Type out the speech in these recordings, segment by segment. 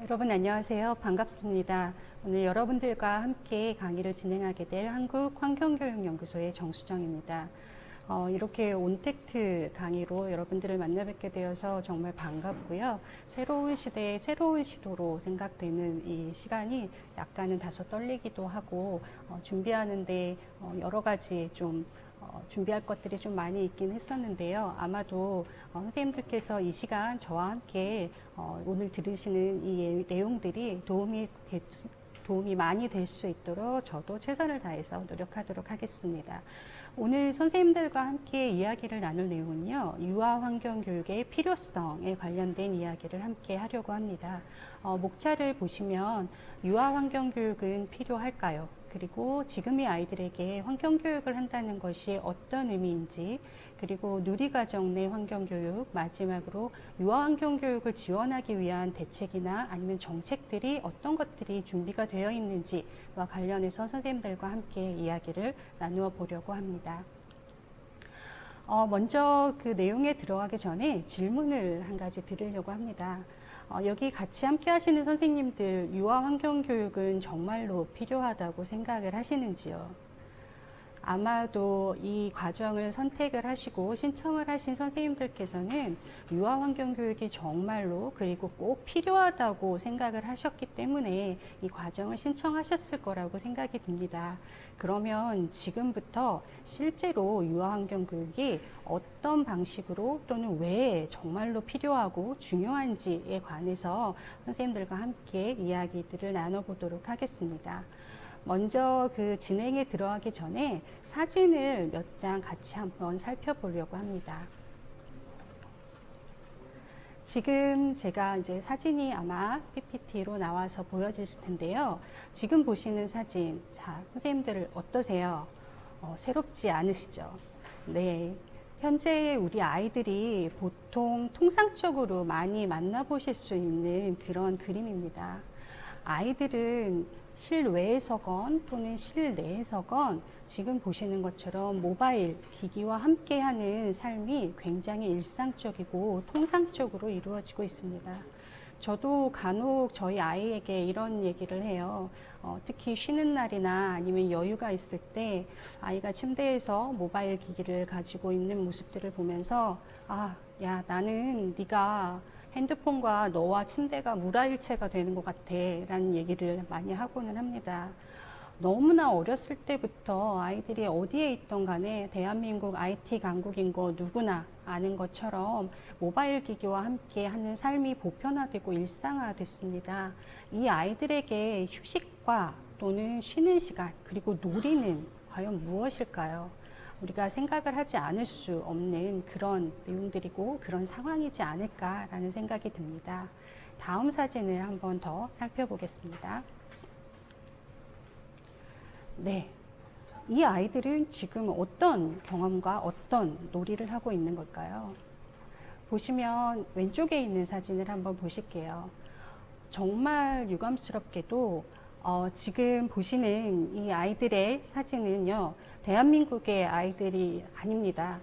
여러분 안녕하세요. 반갑습니다. 오늘 여러분들과 함께 강의를 진행하게 될 한국환경교육연구소의 정수정입니다. 이렇게 온택트 강의로 여러분들을 만나 뵙게 되어서 정말 반갑고요. 새로운 시대의 새로운 시도로 생각되는 이 시간이 약간은 다소 떨리기도 하고 준비하는데 여러 가지 좀 준비할 것들이 좀 많이 있긴 했었는데요. 아마도 선생님들께서 이 시간 저와 함께 오늘 들으시는 이 내용들이 도움이 많이 될 수 있도록 저도 최선을 다해서 노력하도록 하겠습니다. 오늘 선생님들과 함께 이야기를 나눌 내용은요, 유아환경교육의 필요성에 관련된 이야기를 함께 하려고 합니다. 목차를 보시면 유아환경교육은 필요할까요? 그리고 지금의 아이들에게 환경교육을 한다는 것이 어떤 의미인지, 그리고 누리과정 내 환경교육, 마지막으로 유아환경교육을 지원하기 위한 대책이나 아니면 정책들이 어떤 것들이 준비가 되어 있는지와 관련해서 선생님들과 함께 이야기를 나누어 보려고 합니다. 먼저 그 내용에 들어가기 전에 질문을 한 가지 드리려고 합니다. 여기 같이 함께 하시는 선생님들, 유아환경교육은 정말로 필요하다고 생각을 하시는지요? 아마도 이 과정을 선택을 하시고 신청을 하신 선생님들께서는 유아환경교육이 정말로 그리고 꼭 필요하다고 생각을 하셨기 때문에 이 과정을 신청하셨을 거라고 생각이 듭니다. 그러면 지금부터 실제로 유아환경교육이 어떤 방식으로 또는 왜 정말로 필요하고 중요한지에 관해서 선생님들과 함께 이야기들을 나눠보도록 하겠습니다. 먼저 그 진행에 들어가기 전에 사진을 몇 장 같이 한번 살펴보려고 합니다. 지금 제가 이제 사진이 아마 PPT로 나와서 보여지실 텐데요. 지금 보시는 사진, 자, 선생님들 어떠세요? 새롭지 않으시죠? 네. 현재 우리 아이들이 보통 통상적으로 많이 만나보실 수 있는 그런 그림입니다. 아이들은 실외에서건 또는 실내에서건 지금 보시는 것처럼 모바일 기기와 함께하는 삶이 굉장히 일상적이고 통상적으로 이루어지고 있습니다. 저도 간혹 저희 아이에게 이런 얘기를 해요. 특히 쉬는 날이나 아니면 여유가 있을 때 아이가 침대에서 모바일 기기를 가지고 있는 모습들을 보면서 야, 나는 네가 핸드폰과 너와 침대가 물화일체가 되는 것 같아 라는 얘기를 많이 하고는 합니다. 너무나 어렸을 때부터 아이들이 어디에 있던 간에 대한민국 IT 강국인 거 누구나 아는 것처럼 모바일 기기와 함께 하는 삶이 보편화되고 일상화됐습니다. 이 아이들에게 휴식과 또는 쉬는 시간 그리고 놀이는 과연 무엇일까요? 우리가 생각을 하지 않을 수 없는 그런 내용들이고 그런 상황이지 않을까라는 생각이 듭니다. 다음 사진을 한번 더 살펴보겠습니다. 네, 이 아이들은 지금 어떤 경험과 어떤 놀이를 하고 있는 걸까요? 보시면 왼쪽에 있는 사진을 한번 보실게요. 정말 유감스럽게도 지금 보시는 이 아이들의 사진은요, 대한민국의 아이들이 아닙니다.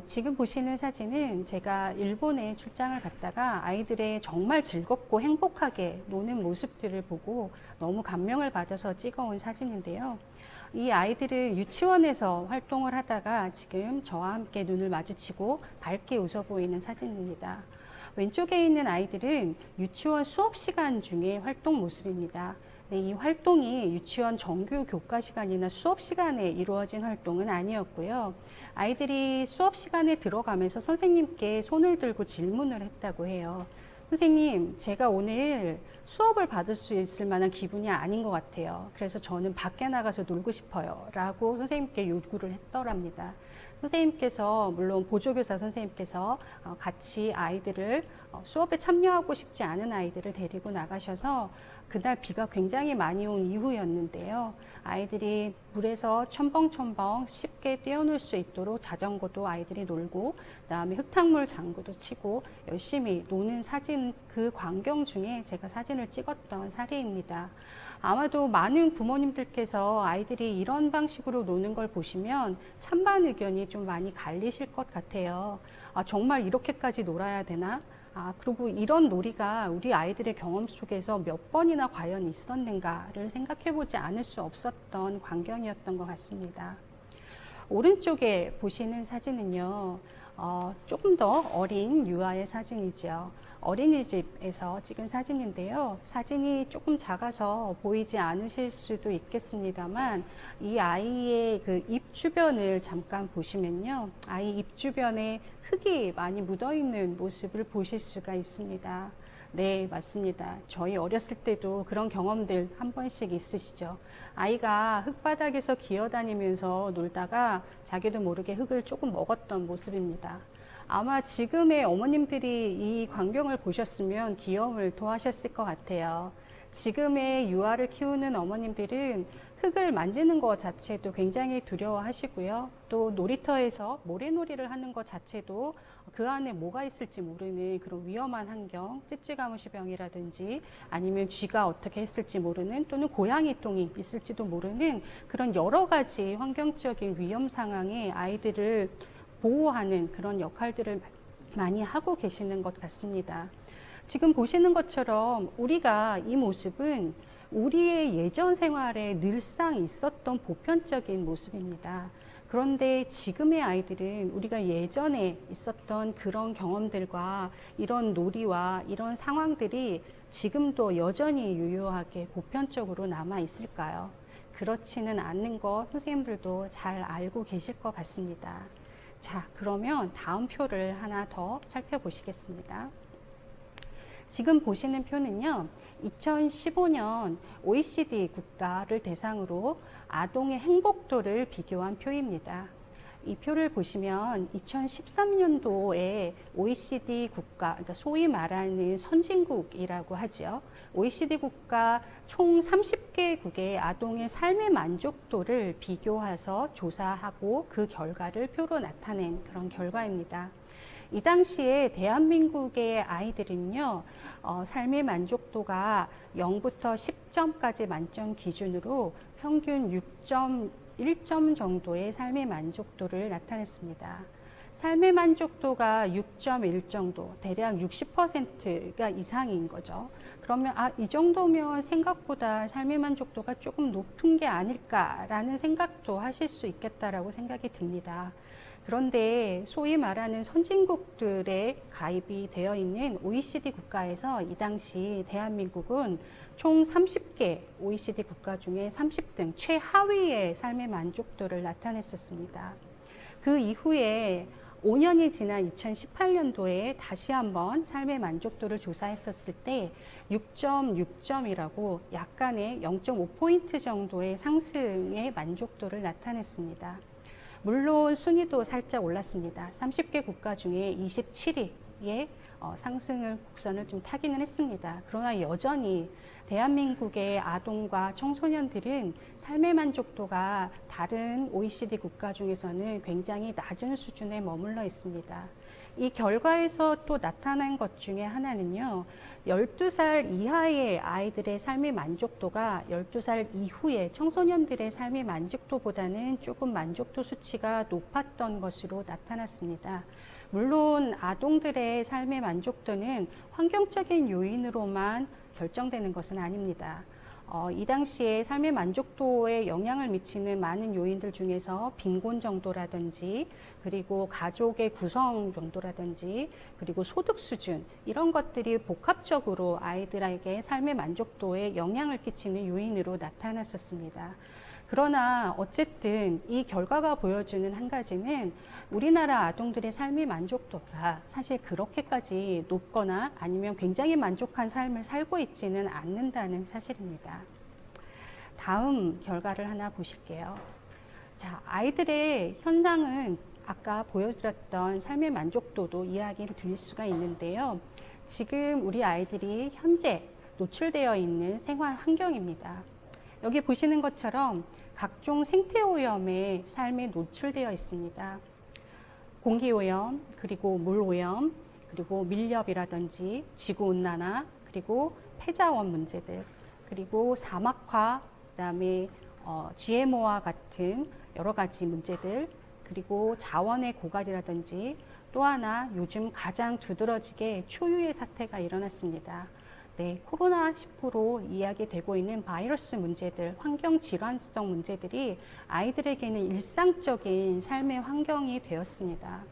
지금 보시는 사진은 제가 일본에 출장을 갔다가 아이들의 정말 즐겁고 행복하게 노는 모습들을 보고 너무 감명을 받아서 찍어온 사진인데요. 이 아이들은 유치원에서 활동을 하다가 지금 저와 함께 눈을 마주치고 밝게 웃어 보이는 사진입니다. 왼쪽에 있는 아이들은 유치원 수업 시간 중에 활동 모습입니다. 네, 이 활동이 유치원 정규 교과 시간이나 수업 시간에 이루어진 활동은 아니었고요. 아이들이 수업 시간에 들어가면서 선생님께 손을 들고 질문을 했다고 해요. 선생님, 제가 오늘 수업을 받을 수 있을 만한 기분이 아닌 것 같아요. 그래서 저는 밖에 나가서 놀고 싶어요. 라고 선생님께 요구를 했더랍니다. 선생님께서, 물론 보조교사 선생님께서 같이 아이들을 수업에 참여하고 싶지 않은 아이들을 데리고 나가셔서 그날 비가 굉장히 많이 온 이후였는데요. 아이들이 물에서 첨벙첨벙 쉽게 뛰어놀 수 있도록 자전거도 아이들이 놀고, 그다음에 흙탕물 장구도 치고 열심히 노는 사진, 그 광경 중에 제가 사진을 찍었던 사례입니다. 아마도 많은 부모님들께서 아이들이 이런 방식으로 노는 걸 보시면 찬반 의견이 좀 많이 갈리실 것 같아요. 정말 이렇게까지 놀아야 되나? 그리고 이런 놀이가 우리 아이들의 경험 속에서 몇 번이나 과연 있었는가를 생각해 보지 않을 수 없었던 광경이었던 것 같습니다. 오른쪽에 보시는 사진은요, 조금 더 어린 유아의 사진이죠. 어린이집에서 찍은 사진인데요. 사진이 조금 작아서 보이지 않으실 수도 있겠습니다만, 이 아이의 그 입 주변을 잠깐 보시면요. 아이 입 주변에 흙이 많이 묻어 있는 모습을 보실 수가 있습니다. 네, 맞습니다. 저희 어렸을 때도 그런 경험들 한 번씩 있으시죠. 아이가 흙바닥에서 기어다니면서 놀다가 자기도 모르게 흙을 조금 먹었던 모습입니다. 아마 지금의 어머님들이 이 광경을 보셨으면 귀여움을 토하셨을 것 같아요. 지금의 유아를 키우는 어머님들은 흙을 만지는 것 자체도 굉장히 두려워하시고요. 또 놀이터에서 모래놀이를 하는 것 자체도 그 안에 뭐가 있을지 모르는 그런 위험한 환경, 찌찌가무시병이라든지 아니면 쥐가 어떻게 했을지 모르는, 또는 고양이 똥이 있을지도 모르는 그런 여러 가지 환경적인 위험 상황에 아이들을 보호하는 그런 역할들을 많이 하고 계시는 것 같습니다. 지금 보시는 것처럼 우리가 이 모습은 우리의 예전 생활에 늘상 있었던 보편적인 모습입니다. 그런데 지금의 아이들은 우리가 예전에 있었던 그런 경험들과 이런 놀이와 이런 상황들이 지금도 여전히 유효하게 보편적으로 남아 있을까요? 그렇지는 않는 것 선생님들도 잘 알고 계실 것 같습니다. 자, 그러면 다음 표를 하나 더 살펴보시겠습니다. 지금 보시는 표는요, 2015년 OECD 국가를 대상으로 아동의 행복도를 비교한 표입니다. 이 표를 보시면 2013년도에 OECD 국가, 그러니까 소위 말하는 선진국이라고 하죠. OECD 국가 총 30개국의 아동의 삶의 만족도를 비교해서 조사하고 그 결과를 표로 나타낸 그런 결과입니다. 이 당시에 대한민국의 아이들은요, 삶의 만족도가 0부터 10점까지 만점 기준으로 평균 6.1점 정도의 삶의 만족도를 나타냈습니다. 삶의 만족도가 6.1 정도, 대략 60%가 이상인 거죠. 그러면 이 정도면 생각보다 삶의 만족도가 조금 높은 게 아닐까라는 생각도 하실 수 있겠다라고 생각이 듭니다. 그런데 소위 말하는 선진국들에 가입이 되어 있는 OECD 국가에서 이 당시 대한민국은 총 30개 OECD 국가 중에 30등 최하위의 삶의 만족도를 나타냈었습니다. 그 이후에 5년이 지난 2018년도에 다시 한번 삶의 만족도를 조사했었을 때 6.6점이라고 약간의 0.5포인트 정도의 상승의 만족도를 나타냈습니다. 물론 순위도 살짝 올랐습니다. 30개 국가 중에 27위의 상승을 곡선을 좀 타기는 했습니다. 그러나 여전히 대한민국의 아동과 청소년들은 삶의 만족도가 다른 OECD 국가 중에서는 굉장히 낮은 수준에 머물러 있습니다. 이 결과에서 또 나타난 것 중에 하나는요, 12살 이하의 아이들의 삶의 만족도가 12살 이후의 청소년들의 삶의 만족도보다는 조금 만족도 수치가 높았던 것으로 나타났습니다. 물론 아동들의 삶의 만족도는 환경적인 요인으로만 결정되는 것은 아닙니다. 이 당시에 삶의 만족도에 영향을 미치는 많은 요인들 중에서 빈곤 정도라든지, 그리고 가족의 구성 정도라든지, 그리고 소득 수준, 이런 것들이 복합적으로 아이들에게 삶의 만족도에 영향을 끼치는 요인으로 나타났었습니다. 그러나 어쨌든 이 결과가 보여주는 한 가지는 우리나라 아동들의 삶의 만족도가 사실 그렇게까지 높거나 아니면 굉장히 만족한 삶을 살고 있지는 않는다는 사실입니다. 다음 결과를 하나 보실게요. 자, 아이들의 현상은 아까 보여드렸던 삶의 만족도도 이야기를 드릴 수가 있는데요. 지금 우리 아이들이 현재 노출되어 있는 생활 환경입니다. 여기 보시는 것처럼 각종 생태오염에 삶에 노출되어 있습니다. 공기오염, 그리고 물오염, 그리고 밀렵이라든지 지구온난화, 그리고 폐자원 문제들, 그리고 사막화, 그다음에 GMO와 같은 여러 가지 문제들, 그리고 자원의 고갈이라든지 또 하나 요즘 가장 두드러지게 초유의 사태가 일어났습니다. 네, 코로나19로 이야기되고 있는 바이러스 문제들, 환경 질환성 문제들이 아이들에게는 일상적인 삶의 환경이 되었습니다.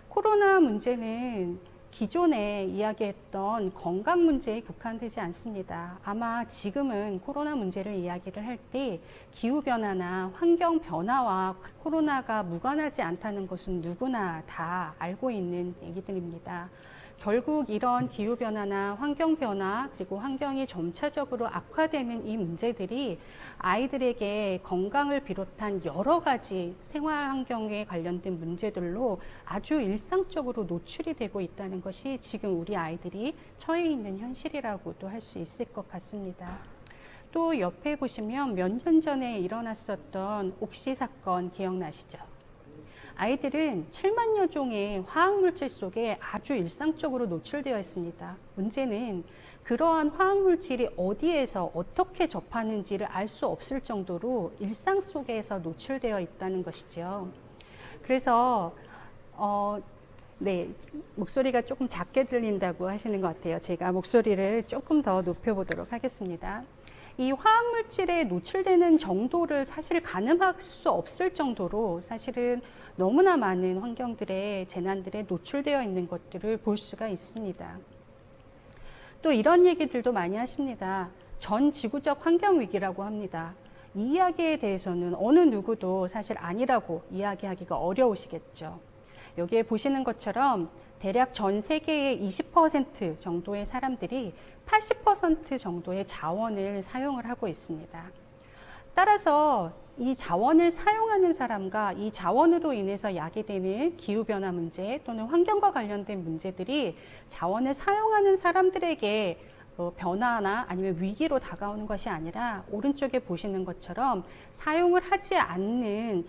코로나 문제는 기존에 이야기했던 건강 문제에 국한되지 않습니다. 아마 지금은 코로나 문제를 이야기를 할 때 기후변화나 환경 변화와 코로나가 무관하지 않다는 것은 누구나 다 알고 있는 얘기들입니다. 결국 이런 기후변화나 환경변화 그리고 환경이 점차적으로 악화되는 이 문제들이 아이들에게 건강을 비롯한 여러 가지 생활 환경에 관련된 문제들로 아주 일상적으로 노출이 되고 있다는 것이 지금 우리 아이들이 처해 있는 현실이라고도 할 수 있을 것 같습니다. 또 옆에 보시면 몇 년 전에 일어났었던 옥시 사건 기억나시죠? 아이들은 7만여 종의 화학물질 속에 아주 일상적으로 노출되어 있습니다. 문제는 그러한 화학물질이 어디에서 어떻게 접하는지를 알 수 없을 정도로 일상 속에서 노출되어 있다는 것이죠. 그래서 네, 목소리가 조금 작게 들린다고 하시는 것 같아요. 제가 목소리를 조금 더 높여보도록 하겠습니다. 이 화학물질에 노출되는 정도를 사실 가늠할 수 없을 정도로 사실은 너무나 많은 환경들의 재난들에 노출되어 있는 것들을 볼 수가 있습니다. 또 이런 얘기들도 많이 하십니다. 전 지구적 환경위기라고 합니다. 이 이야기에 대해서는 어느 누구도 사실 아니라고 이야기하기가 어려우시겠죠. 여기에 보시는 것처럼 대략 전 세계의 20% 정도의 사람들이 80% 정도의 자원을 사용을 하고 있습니다. 따라서 이 자원을 사용하는 사람과 이 자원으로 인해서 야기되는 기후변화 문제 또는 환경과 관련된 문제들이 자원을 사용하는 사람들에게 변화나 아니면 위기로 다가오는 것이 아니라 오른쪽에 보시는 것처럼 사용을 하지 않는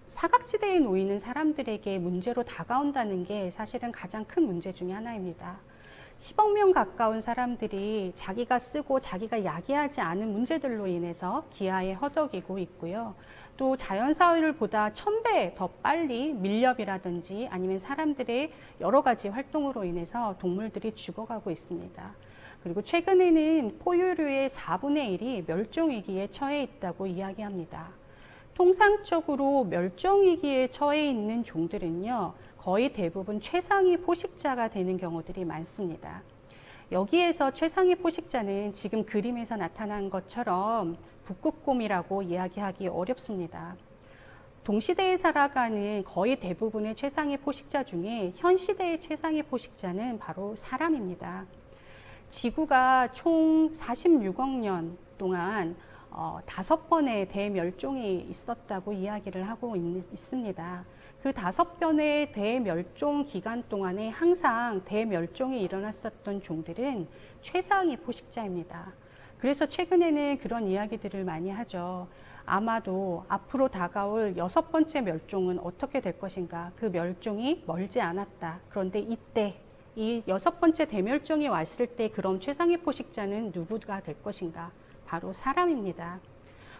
사각지대에 놓이는 사람들에게 문제로 다가온다는 게 사실은 가장 큰 문제 중에 하나입니다. 10억 명 가까운 사람들이 자기가 쓰고 자기가 야기하지 않은 문제들로 인해서 기아에 허덕이고 있고요. 또 자연사율보다 1000배 더 빨리 밀렵이라든지 아니면 사람들의 여러 가지 활동으로 인해서 동물들이 죽어가고 있습니다. 그리고 최근에는 포유류의 4분의 1이 멸종위기에 처해 있다고 이야기합니다. 통상적으로 멸종위기에 처해 있는 종들은요, 거의 대부분 최상위 포식자가 되는 경우들이 많습니다. 여기에서 최상위 포식자는 지금 그림에서 나타난 것처럼 북극곰이라고 이야기하기 어렵습니다. 동시대에 살아가는 거의 대부분의 최상위 포식자 중에 현 시대의 최상위 포식자는 바로 사람입니다. 지구가 총 46억 년 동안 5번의 대멸종이 있었다고 이야기를 하고 있습니다. 그 5번의 대멸종 기간 동안에 항상 대멸종이 일어났었던 종들은 최상위 포식자입니다. 그래서 최근에는 그런 이야기들을 많이 하죠. 아마도 앞으로 다가올 6번째 멸종은 어떻게 될 것인가? 그 멸종이 멀지 않았다. 그런데 이때 이 6번째 대멸종이 왔을 때 그럼 최상위 포식자는 누구가 될 것인가? 바로 사람입니다.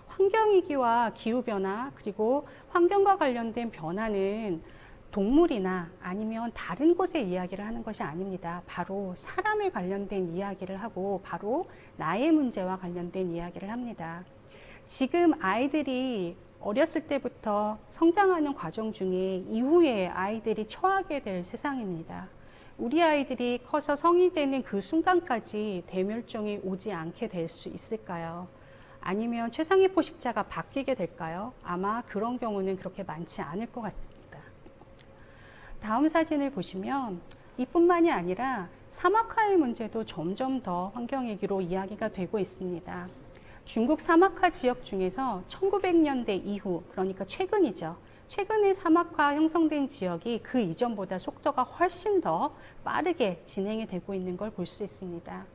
환경위기와 기후변화 그리고 환경과 관련된 변화는 동물이나 아니면 다른 곳의 이야기를 하는 것이 아닙니다. 바로 사람에 관련된 이야기를 하고 바로 나의 문제와 관련된 이야기를 합니다. 지금 아이들이 어렸을 때부터 성장하는 과정 중에 이후에 아이들이 처하게 될 세상입니다. 우리 아이들이 커서 성인이 되는 그 순간까지 대멸종이 오지 않게 될 수 있을까요? 아니면 최상위 포식자가 바뀌게 될까요? 아마 그런 경우는 그렇게 많지 않을 것 같습니다. 다음 사진을 보시면 이뿐만이 아니라 사막화의 문제도 점점 더 환경위기로 이야기가 되고 있습니다. 중국 사막화 지역 중에서 1900년대 이후, 그러니까 최근이죠. 최근에 사막화 형성된 지역이 그 이전보다 속도가 훨씬 더 빠르게 진행이 되고 있는 걸 볼 수 있습니다.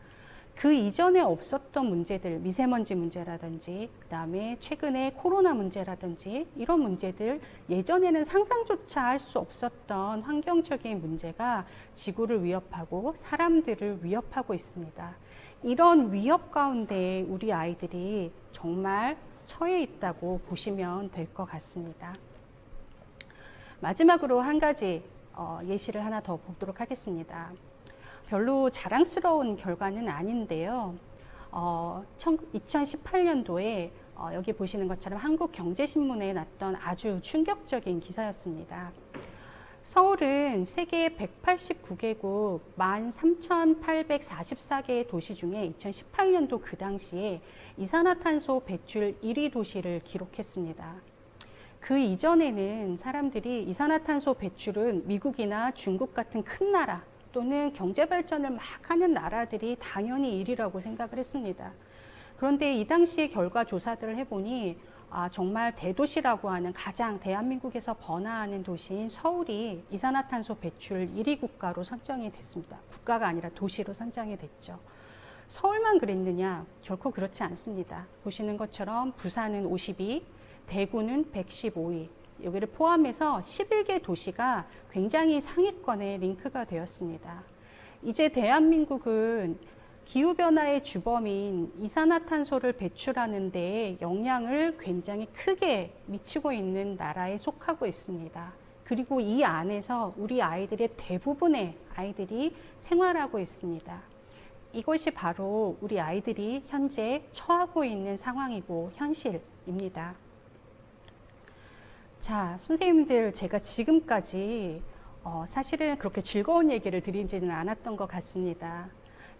그 이전에 없었던 문제들, 미세먼지 문제라든지 그다음에 최근에 코로나 문제라든지 이런 문제들, 예전에는 상상조차 할 수 없었던 환경적인 문제가 지구를 위협하고 사람들을 위협하고 있습니다. 이런 위협 가운데 우리 아이들이 정말 처해 있다고 보시면 될 것 같습니다. 마지막으로 한 가지 예시를 하나 더 보도록 하겠습니다. 별로 자랑스러운 결과는 아닌데요. 2018년도에 여기 보시는 것처럼 한국경제신문에 났던 아주 충격적인 기사였습니다. 서울은 세계 189개국 13,844개의 도시 중에 2018년도 그 당시에 이산화탄소 배출 1위 도시를 기록했습니다. 그 이전에는 사람들이 이산화탄소 배출은 미국이나 중국 같은 큰 나라 또는 경제 발전을 막 하는 나라들이 당연히 1위라고 생각을 했습니다. 그런데 이 당시의 결과 조사들을 해보니 정말 대도시라고 하는 가장 대한민국에서 번화하는 도시인 서울이 이산화탄소 배출 1위 국가로 선정이 됐습니다. 국가가 아니라 도시로 선정이 됐죠. 서울만 그랬느냐? 결코 그렇지 않습니다. 보시는 것처럼 부산은 52, 대구는 115위, 여기를 포함해서 11개 도시가 굉장히 상위권에 링크가 되었습니다. 이제 대한민국은 기후변화의 주범인 이산화탄소를 배출하는 데 영향을 굉장히 크게 미치고 있는 나라에 속하고 있습니다. 그리고 이 안에서 우리 아이들의 대부분의 아이들이 생활하고 있습니다. 이것이 바로 우리 아이들이 현재 처하고 있는 상황이고 현실입니다. 자, 선생님들, 제가 지금까지 사실은 그렇게 즐거운 얘기를 드리지는 않았던 것 같습니다.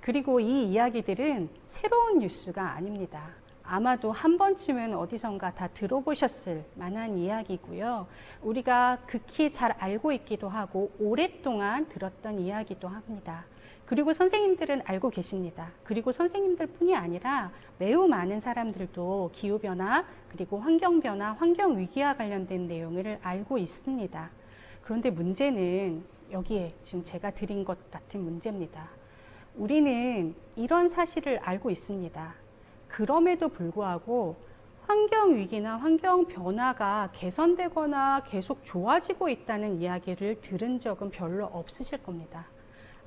그리고 이 이야기들은 새로운 뉴스가 아닙니다. 아마도 한 번쯤은 어디선가 다 들어보셨을 만한 이야기고요. 우리가 극히 잘 알고 있기도 하고 오랫동안 들었던 이야기도 합니다. 그리고 선생님들은 알고 계십니다. 그리고 선생님들 뿐이 아니라 매우 많은 사람들도 기후변화, 그리고 환경변화, 환경위기와 관련된 내용을 알고 있습니다. 그런데 문제는 여기에 지금 제가 드린 것 같은 문제입니다. 우리는 이런 사실을 알고 있습니다. 그럼에도 불구하고 환경위기나 환경변화가 개선되거나 계속 좋아지고 있다는 이야기를 들은 적은 별로 없으실 겁니다.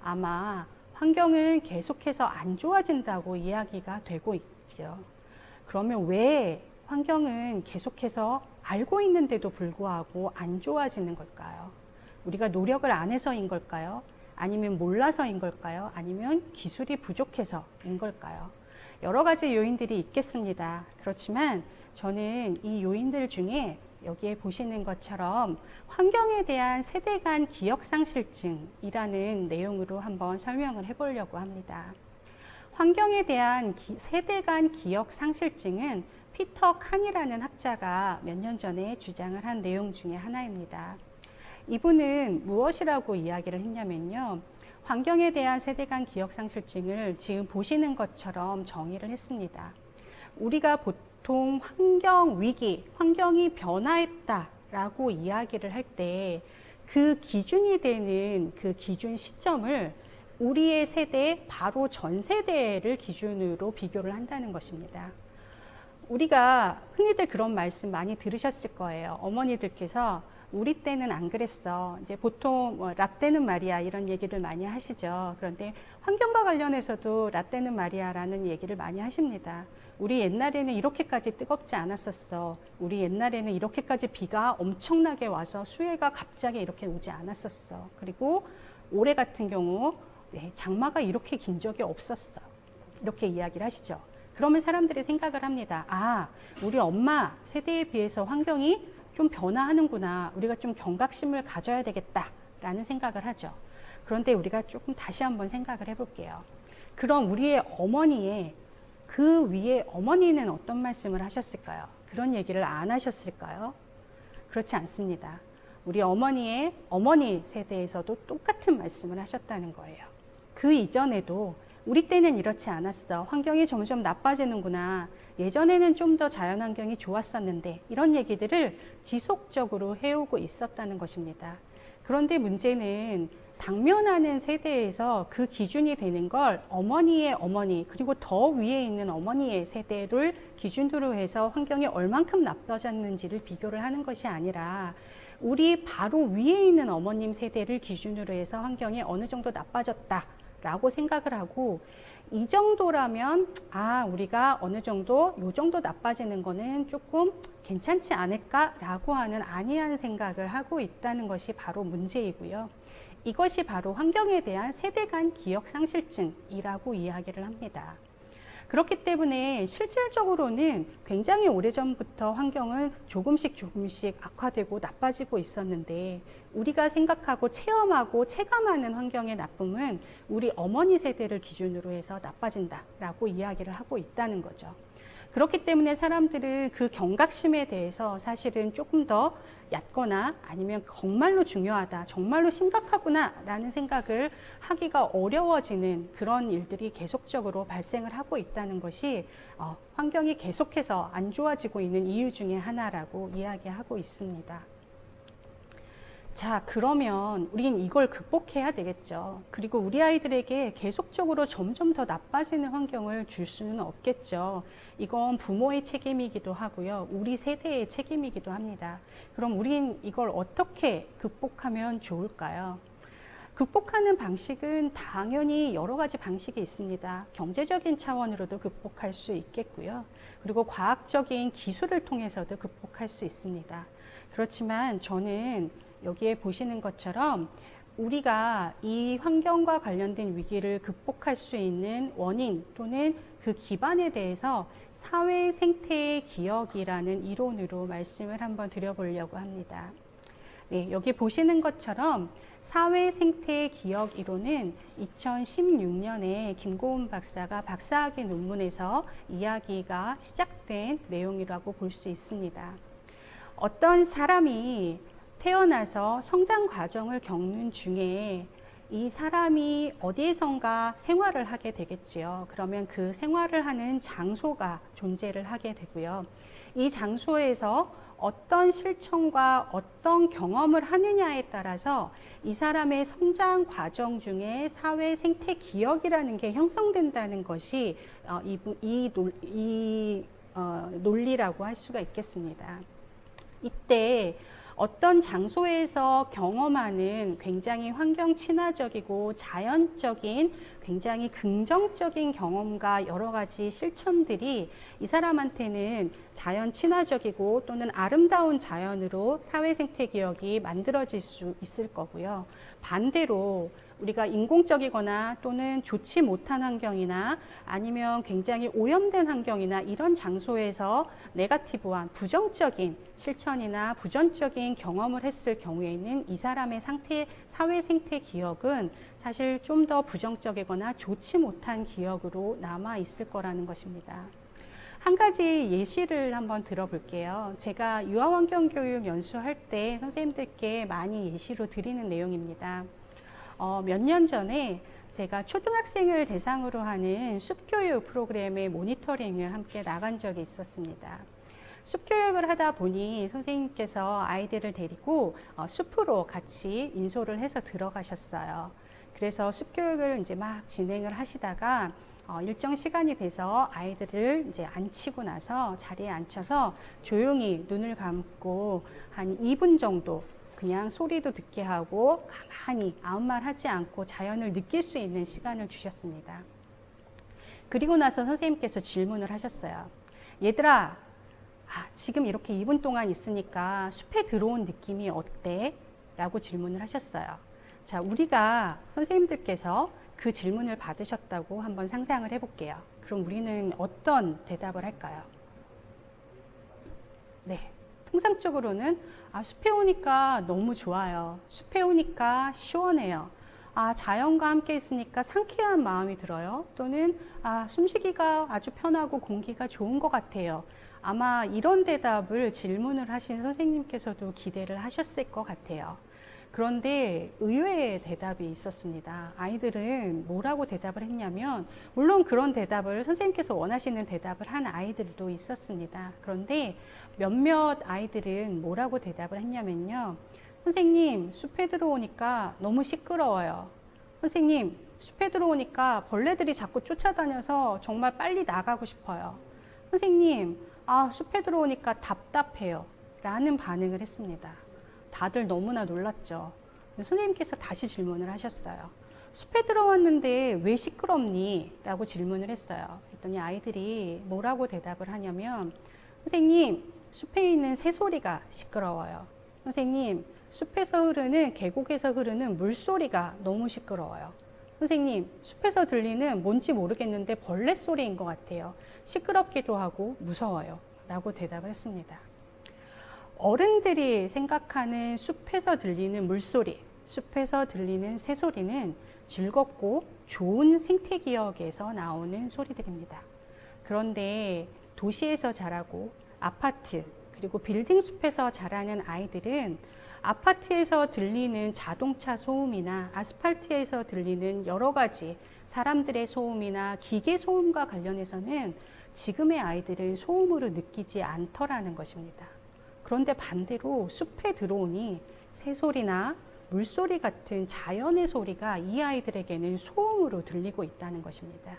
아마 환경은 계속해서 안 좋아진다고 이야기가 되고 있죠. 그러면 왜 환경은 계속해서 알고 있는데도 불구하고 안 좋아지는 걸까요? 우리가 노력을 안 해서인 걸까요? 아니면 몰라서인 걸까요? 아니면 기술이 부족해서인 걸까요? 여러 가지 요인들이 있겠습니다. 그렇지만 저는 이 요인들 중에 여기에 보시는 것처럼 환경에 대한 세대 간 기억상실증이라는 내용으로 한번 설명을 해보려고 합니다. 환경에 대한 세대 간 기억상실증은 피터 칸이라는 학자가 몇 년 전에 주장을 한 내용 중에 하나입니다. 이분은 무엇이라고 이야기를 했냐면요. 환경에 대한 세대 간 기억상실증을 지금 보시는 것처럼 정의를 했습니다. 우리가 보통 환경위기, 환경이 변화했다라고 이야기를 할 때 그 기준이 되는 그 기준 시점을 우리의 세대, 바로 전 세대를 기준으로 비교를 한다는 것입니다. 우리가 흔히들 그런 말씀 많이 들으셨을 거예요. 어머니들께서 우리 때는 안 그랬어. 이제 보통 라떼는 말이야 이런 얘기를 많이 하시죠. 그런데 환경과 관련해서도 라떼는 말이야라는 얘기를 많이 하십니다. 우리 옛날에는 이렇게까지 뜨겁지 않았었어. 우리 옛날에는 이렇게까지 비가 엄청나게 와서 수해가 갑자기 이렇게 오지 않았었어. 그리고 올해 같은 경우 장마가 이렇게 긴 적이 없었어. 이렇게 이야기를 하시죠. 그러면 사람들이 생각을 합니다. 우리 엄마 세대에 비해서 환경이 좀 변화하는구나. 우리가 좀 경각심을 가져야 되겠다라는 생각을 하죠. 그런데 우리가 조금 다시 한번 생각을 해볼게요. 그럼 우리의 어머니의 그 위에 어머니는 어떤 말씀을 하셨을까요? 그런 얘기를 안 하셨을까요? 그렇지 않습니다. 우리 어머니의 어머니 세대에서도 똑같은 말씀을 하셨다는 거예요. 그 이전에도 우리 때는 이렇지 않았어. 환경이 점점 나빠지는구나. 예전에는 좀 더 자연환경이 좋았었는데 이런 얘기들을 지속적으로 해오고 있었다는 것입니다. 그런데 문제는 당면하는 세대에서 그 기준이 되는 걸 어머니의 어머니 그리고 더 위에 있는 어머니의 세대를 기준으로 해서 환경이 얼만큼 나빠졌는지를 비교를 하는 것이 아니라 우리 바로 위에 있는 어머님 세대를 기준으로 해서 환경이 어느 정도 나빠졌다 라고 생각을 하고, 이 정도라면 우리가 어느 정도 요 정도 나빠지는 거는 조금 괜찮지 않을까라고 하는 안이한 생각을 하고 있다는 것이 바로 문제이고요. 이것이 바로 환경에 대한 세대 간 기억 상실증이라고 이야기를 합니다. 그렇기 때문에 실질적으로는 굉장히 오래전부터 환경은 조금씩 악화되고 나빠지고 있었는데, 우리가 생각하고 체험하고 체감하는 환경의 나쁨은 우리 어머니 세대를 기준으로 해서 나빠진다라고 이야기를 하고 있다는 거죠. 그렇기 때문에 사람들은 그 경각심에 대해서 사실은 조금 더 얕거나 아니면 정말로 중요하다, 정말로 심각하구나 라는 생각을 하기가 어려워지는 그런 일들이 계속적으로 발생을 하고 있다는 것이 환경이 계속해서 안 좋아지고 있는 이유 중에 하나라고 이야기하고 있습니다. 자, 그러면 우린 이걸 극복해야 되겠죠. 그리고 우리 아이들에게 계속적으로 점점 더 나빠지는 환경을 줄 수는 없겠죠. 이건 부모의 책임이기도 하고요. 우리 세대의 책임이기도 합니다. 그럼 우린 이걸 어떻게 극복하면 좋을까요? 극복하는 방식은 당연히 여러 가지 방식이 있습니다. 경제적인 차원으로도 극복할 수 있겠고요. 그리고 과학적인 기술을 통해서도 극복할 수 있습니다. 그렇지만 저는 여기에 보시는 것처럼 우리가 이 환경과 관련된 위기를 극복할 수 있는 원인 또는 그 기반에 대해서 사회 생태의 기억이라는 이론으로 말씀을 한번 드려보려고 합니다. 네, 여기 보시는 것처럼 사회 생태의 기억 이론은 2016년에 김고은 박사가 박사학위 논문에서 이야기가 시작된 내용이라고 볼 수 있습니다. 어떤 사람이 태어나서 성장 과정을 겪는 중에 이 사람이 어디에선가 생활을 하게 되겠지요. 그러면 그 생활을 하는 장소가 존재를 하게 되고요. 이 장소에서 어떤 실천과 어떤 경험을 하느냐에 따라서 이 사람의 성장 과정 중에 사회 생태 기억이라는 게 형성된다는 것이 논리라고 할 수가 있겠습니다. 이때 어떤 장소에서 경험하는 굉장히 환경 친화적이고 자연적인 굉장히 긍정적인 경험과 여러 가지 실천들이 이 사람한테는 자연 친화적이고 또는 아름다운 자연으로 사회 생태 기억이 만들어질 수 있을 거고요. 반대로 우리가 인공적이거나 또는 좋지 못한 환경이나 아니면 굉장히 오염된 환경이나 이런 장소에서 네거티브한 부정적인 실천이나 부정적인 경험을 했을 경우에는 이 사람의 사회 생태 기억은 사실 좀 더 부정적이거나 좋지 못한 기억으로 남아 있을 거라는 것입니다. 한 가지 예시를 한번 들어볼게요. 제가 유아환경교육 연수할 때 선생님들께 많이 예시로 드리는 내용입니다. 몇 년 전에 제가 초등학생을 대상으로 하는 숲교육 프로그램의 모니터링을 함께 나간 적이 있었습니다. 숲교육을 하다 보니 선생님께서 아이들을 데리고 숲으로 같이 인솔을 해서 들어가셨어요. 그래서 숲교육을 이제 막 진행을 하시다가 일정 시간이 돼서 아이들을 이제 앉히고 나서 자리에 앉혀서 조용히 눈을 감고 한 2분 정도 그냥 소리도 듣게 하고 가만히 아무 말 하지 않고 자연을 느낄 수 있는 시간을 주셨습니다. 그리고 나서 선생님께서 질문을 하셨어요. 얘들아, 지금 이렇게 2분 동안 있으니까 숲에 들어온 느낌이 어때? 라고 질문을 하셨어요. 자, 우리가 선생님들께서 그 질문을 받으셨다고 한번 상상을 해볼게요. 그럼 우리는 어떤 대답을 할까요? 네, 통상적으로는 숲에 오니까 너무 좋아요. 숲에 오니까 시원해요. 자연과 함께 있으니까 상쾌한 마음이 들어요. 또는 숨쉬기가 아주 편하고 공기가 좋은 것 같아요. 아마 이런 대답을 질문을 하신 선생님께서도 기대를 하셨을 것 같아요. 그런데 의외의 대답이 있었습니다. 아이들은 뭐라고 대답을 했냐면, 물론 그런 대답을 선생님께서 원하시는 대답을 한 아이들도 있었습니다. 그런데 몇몇 아이들은 뭐라고 대답을 했냐면요. 선생님, 숲에 들어오니까 너무 시끄러워요. 선생님, 숲에 들어오니까 벌레들이 자꾸 쫓아다녀서 정말 빨리 나가고 싶어요. 선생님, 숲에 들어오니까 답답해요. 라는 반응을 했습니다. 다들 너무나 놀랐죠. 선생님께서 다시 질문을 하셨어요. 숲에 들어왔는데 왜 시끄럽니? 라고 질문을 했어요. 그랬더니 아이들이 뭐라고 대답을 하냐면, 선생님, 숲에 있는 새소리가 시끄러워요. 선생님, 숲에서 흐르는, 계곡에서 흐르는 물소리가 너무 시끄러워요. 선생님, 숲에서 들리는 뭔지 모르겠는데 벌레 소리인 것 같아요. 시끄럽기도 하고 무서워요. 라고 대답을 했습니다. 어른들이 생각하는 숲에서 들리는 물소리, 숲에서 들리는 새소리는 즐겁고 좋은 생태기억에서 나오는 소리들입니다. 그런데 도시에서 자라고 아파트, 그리고 빌딩 숲에서 자라는 아이들은 아파트에서 들리는 자동차 소음이나 아스팔트에서 들리는 여러 가지 사람들의 소음이나 기계 소음과 관련해서는 지금의 아이들은 소음으로 느끼지 않더라는 것입니다. 그런데 반대로 숲에 들어오니 새소리나 물소리 같은 자연의 소리가 이 아이들에게는 소음으로 들리고 있다는 것입니다.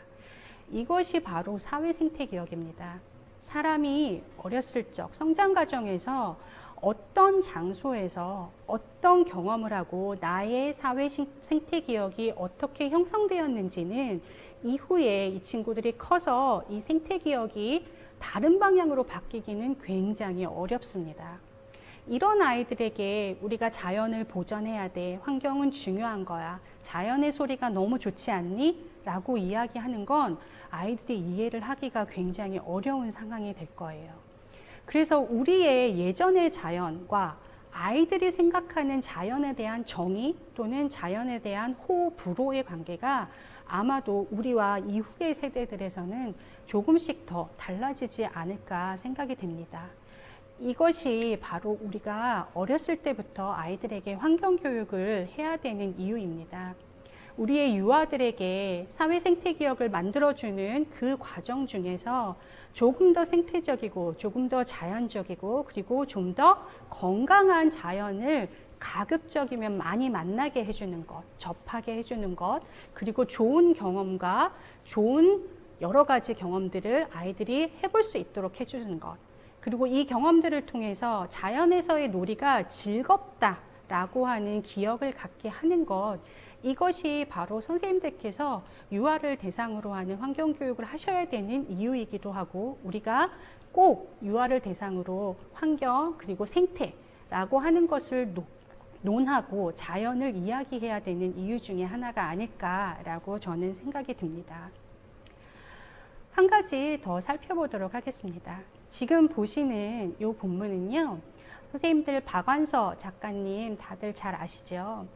이것이 바로 사회 생태기억입니다. 사람이 어렸을 적 성장 과정에서 어떤 장소에서 어떤 경험을 하고 나의 사회 생태기억이 어떻게 형성되었는지는 이후에 이 친구들이 커서 이 생태기억이 다른 방향으로 바뀌기는 굉장히 어렵습니다. 이런 아이들에게 우리가 자연을 보존해야 돼. 환경은 중요한 거야. 자연의 소리가 너무 좋지 않니? 라고 이야기하는 건 아이들이 이해를 하기가 굉장히 어려운 상황이 될 거예요. 그래서 우리의 예전의 자연과 아이들이 생각하는 자연에 대한 정의 또는 자연에 대한 호, 불호의 관계가 아마도 우리와 이후의 세대들에서는 조금씩 더 달라지지 않을까 생각이 됩니다. 이것이 바로 우리가 어렸을 때부터 아이들에게 환경교육을 해야 되는 이유입니다. 우리의 유아들에게 사회 생태기억을 만들어주는 그 과정 중에서 조금 더 생태적이고 조금 더 자연적이고 그리고 좀 더 건강한 자연을 가급적이면 많이 만나게 해주는 것, 접하게 해주는 것, 그리고 좋은 경험과 좋은 여러 가지 경험들을 아이들이 해볼 수 있도록 해주는 것, 그리고 이 경험들을 통해서 자연에서의 놀이가 즐겁다라고 하는 기억을 갖게 하는 것, 이것이 바로 선생님들께서 유아를 대상으로 하는 환경교육을 하셔야 되는 이유이기도 하고, 우리가 꼭 유아를 대상으로 환경 그리고 생태라고 하는 것을 논하고 자연을 이야기해야 되는 이유 중에 하나가 아닐까라고 저는 생각이 듭니다. 한 가지 더 살펴보도록 하겠습니다. 지금 보시는 이 본문은요, 선생님들 박완서 작가님 다들 잘 아시죠?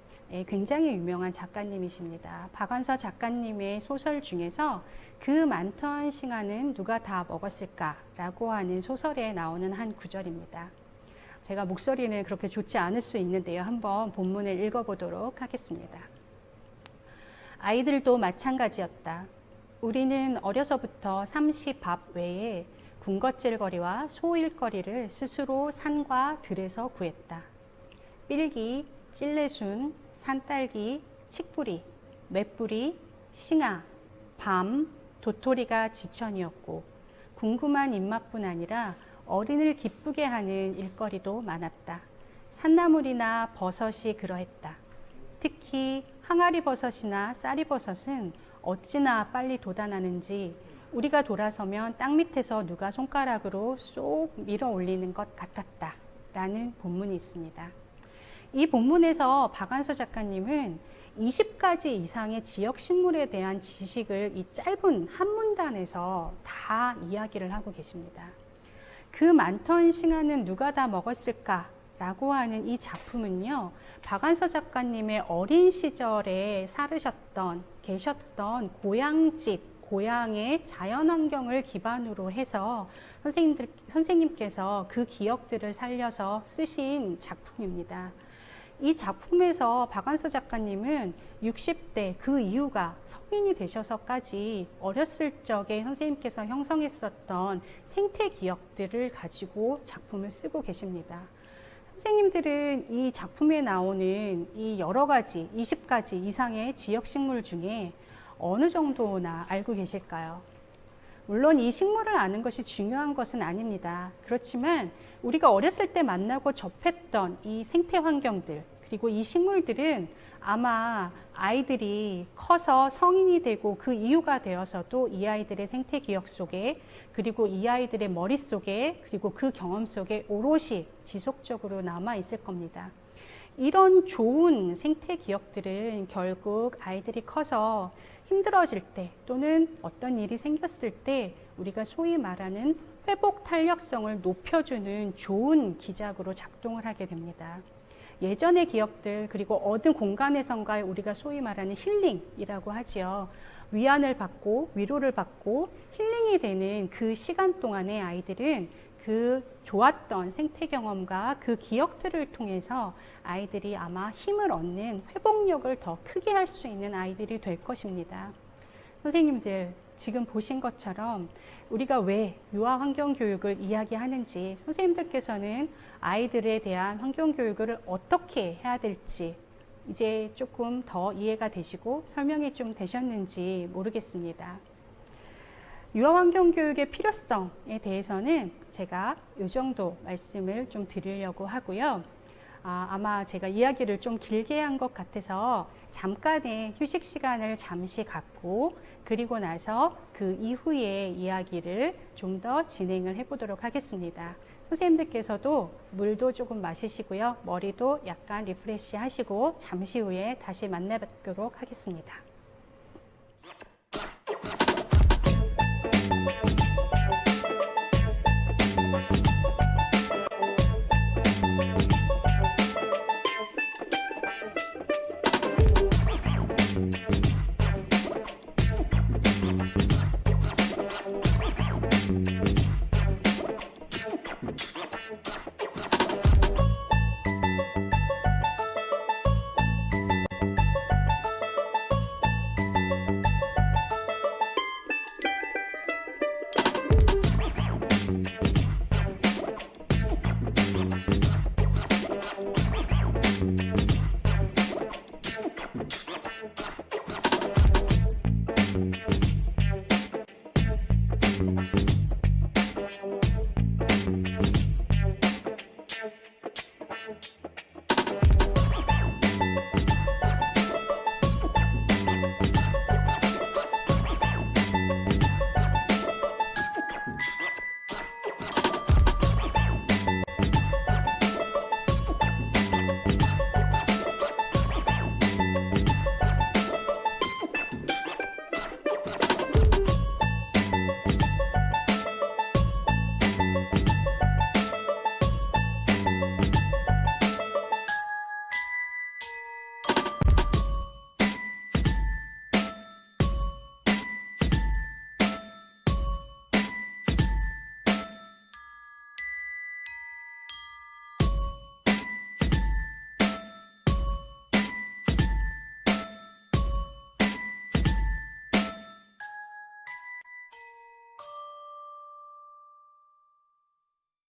굉장히 유명한 작가님이십니다. 박완서 작가님의 소설 중에서 그 많던 싱아는 누가 다 먹었을까? 라고 하는 소설에 나오는 한 구절입니다. 제가 목소리는 그렇게 좋지 않을 수 있는데요. 한번 본문을 읽어보도록 하겠습니다. 아이들도 마찬가지였다. 우리는 어려서부터 삼시밥 외에 군것질거리와 소일거리를 스스로 산과 들에서 구했다. 삘기, 찔레순, 산딸기, 칡뿌리, 맷뿌리, 싱아, 밤, 도토리가 지천이었고 궁금한 입맛뿐 아니라 어린을 기쁘게 하는 일거리도 많았다. 산나물이나 버섯이 그러했다. 특히 항아리버섯이나 쌀이버섯은 어찌나 빨리 돋아나는지 우리가 돌아서면 땅 밑에서 누가 손가락으로 쏙 밀어 올리는 것 같았다. 라는 본문이 있습니다. 이 본문에서 박완서 작가님은 20가지 이상의 지역 식물에 대한 지식을 이 짧은 한 문단에서 다 이야기를 하고 계십니다. 그 많던 싱아는 누가 다 먹었을까? 라고 하는 이 작품은요, 박완서 작가님의 어린 시절에 계셨던 고향집, 고향의 자연환경을 기반으로 해서 선생님께서 그 기억들을 살려서 쓰신 작품입니다. 이 작품에서 박완서 작가님은 60대 그 이후가 성인이 되셔서까지 어렸을 적에 선생님께서 형성했었던 생태 기억들을 가지고 작품을 쓰고 계십니다. 선생님들은 이 작품에 나오는 이 여러 가지 20가지 이상의 지역 식물 중에 어느 정도나 알고 계실까요? 물론 이 식물을 아는 것이 중요한 것은 아닙니다. 그렇지만 우리가 어렸을 때 만나고 접했던 이 생태 환경들, 그리고 이 식물들은 아마 아이들이 커서 성인이 되고 그 이유가 되어서도 이 아이들의 생태 기억 속에, 그리고 이 아이들의 머릿속에, 그리고 그 경험 속에 오롯이 지속적으로 남아 있을 겁니다. 이런 좋은 생태 기억들은 결국 아이들이 커서 힘들어질 때 또는 어떤 일이 생겼을 때 우리가 소위 말하는 회복 탄력성을 높여주는 좋은 기작으로 작동을 하게 됩니다. 예전의 기억들, 그리고 얻은 공간에선가의 우리가 소위 말하는 힐링이라고 하지요. 위안을 받고 위로를 받고 힐링이 되는 그 시간 동안에 아이들은 그 좋았던 생태 경험과 그 기억들을 통해서 아이들이 아마 힘을 얻는 회복력을 더 크게 할 수 있는 아이들이 될 것입니다. 선생님들, 지금 보신 것처럼 우리가 왜 유아 환경 교육을 이야기하는지, 선생님들께서는 아이들에 대한 환경 교육을 어떻게 해야 될지 이제 조금 더 이해가 되시고 설명이 좀 되셨는지 모르겠습니다. 유아 환경 교육의 필요성에 대해서는 제가 이 정도 말씀을 좀 드리려고 하고요. 아마 제가 이야기를 좀 길게 한 것 같아서 잠깐의 휴식 시간을 잠시 갖고 그리고 나서 그 이후에 이야기를 좀 더 진행을 해보도록 하겠습니다. 선생님들께서도 물도 조금 마시시고요. 머리도 약간 리프레시 하시고 잠시 후에 다시 만나뵙도록 하겠습니다.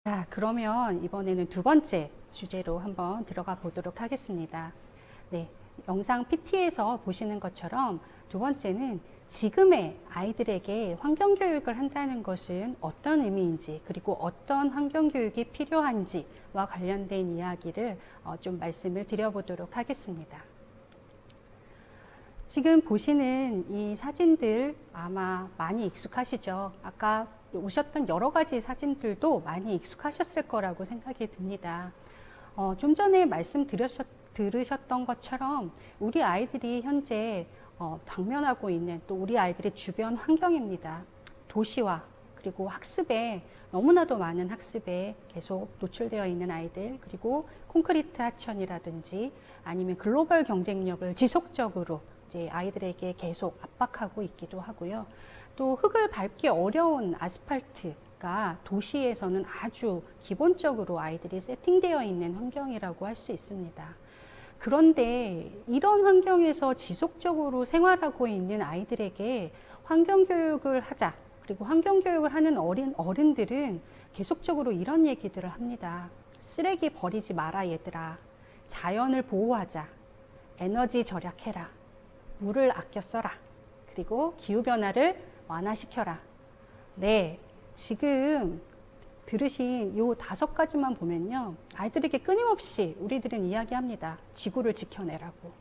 자, 그러면 이번에는 두 번째 주제로 한번 들어가 보도록 하겠습니다. 네, 영상 PT에서 보시는 것처럼 두 번째는 지금의 아이들에게 환경교육을 한다는 것은 어떤 의미인지, 그리고 어떤 환경교육이 필요한지와 관련된 이야기를 좀 말씀을 드려보도록 하겠습니다. 지금 보시는 이 사진들 아마 많이 익숙하시죠? 아까 오셨던 여러 가지 사진들도 많이 익숙하셨을 거라고 생각이 듭니다. 좀 전에 들으셨던 것처럼 우리 아이들이 현재 당면하고 있는 또 우리 아이들의 주변 환경입니다. 도시화 그리고 학습에 너무나도 많은 학습에 계속 노출되어 있는 아이들, 그리고 콘크리트 하천이라든지 아니면 글로벌 경쟁력을 지속적으로 이제 아이들에게 계속 압박하고 있기도 하고요. 또 흙을 밟기 어려운 아스팔트가 도시에서는 아주 기본적으로 아이들이 세팅되어 있는 환경이라고 할 수 있습니다. 그런데 이런 환경에서 지속적으로 생활하고 있는 아이들에게 환경교육을 하자, 그리고 환경교육을 하는 어른들은 계속적으로 이런 얘기들을 합니다. 쓰레기 버리지 마라 얘들아, 자연을 보호하자, 에너지 절약해라, 물을 아껴 써라, 그리고 기후변화를 완화시켜라. 네, 지금 들으신 요 5가지만 보면요, 아이들에게 끊임없이 우리들은 이야기합니다. 지구를 지켜내라고.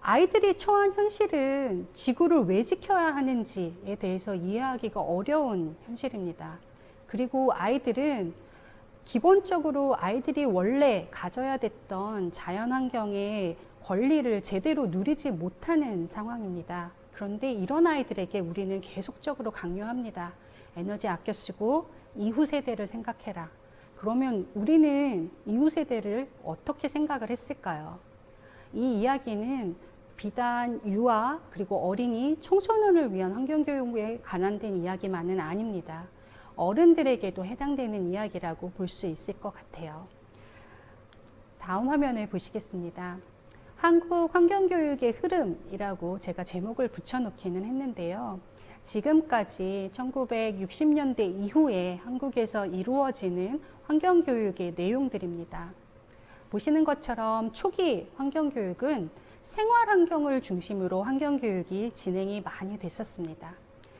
아이들이 처한 현실은 지구를 왜 지켜야 하는지에 대해서 이해하기가 어려운 현실입니다. 그리고 아이들은 기본적으로 아이들이 원래 가져야 됐던 자연환경의 권리를 제대로 누리지 못하는 상황입니다. 그런데 이런 아이들에게 우리는 계속적으로 강요합니다. 에너지 아껴 쓰고 이후 세대를 생각해라. 그러면 우리는 이후 세대를 어떻게 생각을 했을까요? 이 이야기는 비단 유아 그리고 어린이 청소년을 위한 환경교육에 관한된 이야기만은 아닙니다. 어른들에게도 해당되는 이야기라고 볼 수 있을 것 같아요. 다음 화면을 보시겠습니다. 한국 환경교육의 흐름이라고 제가 제목을 붙여놓기는 했는데요. 지금까지 1960년대 이후에 한국에서 이루어지는 환경교육의 내용들입니다. 보시는 것처럼 초기 환경교육은 생활환경을 중심으로 환경교육이 진행이 많이 됐었습니다.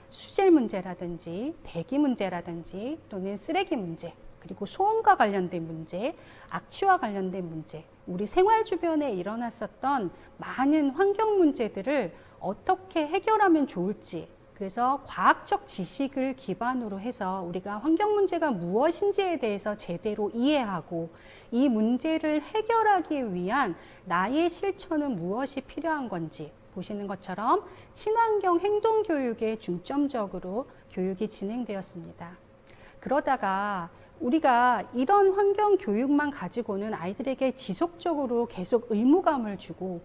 수질 문제라든지 대기 문제라든지 또는 쓰레기 문제, 그리고 소음과 관련된 문제, 악취와 관련된 문제, 우리 생활 주변에 일어났었던 많은 환경 문제들을 어떻게 해결하면 좋을지, 그래서 과학적 지식을 기반으로 해서 우리가 환경 문제가 무엇인지에 대해서 제대로 이해하고 이 문제를 해결하기 위한 나의 실천은 무엇이 필요한 건지, 보시는 것처럼 친환경 행동 교육에 중점적으로 교육이 진행되었습니다. 그러다가 우리가 이런 환경 교육만 가지고는 아이들에게 지속적으로 계속 의무감을 주고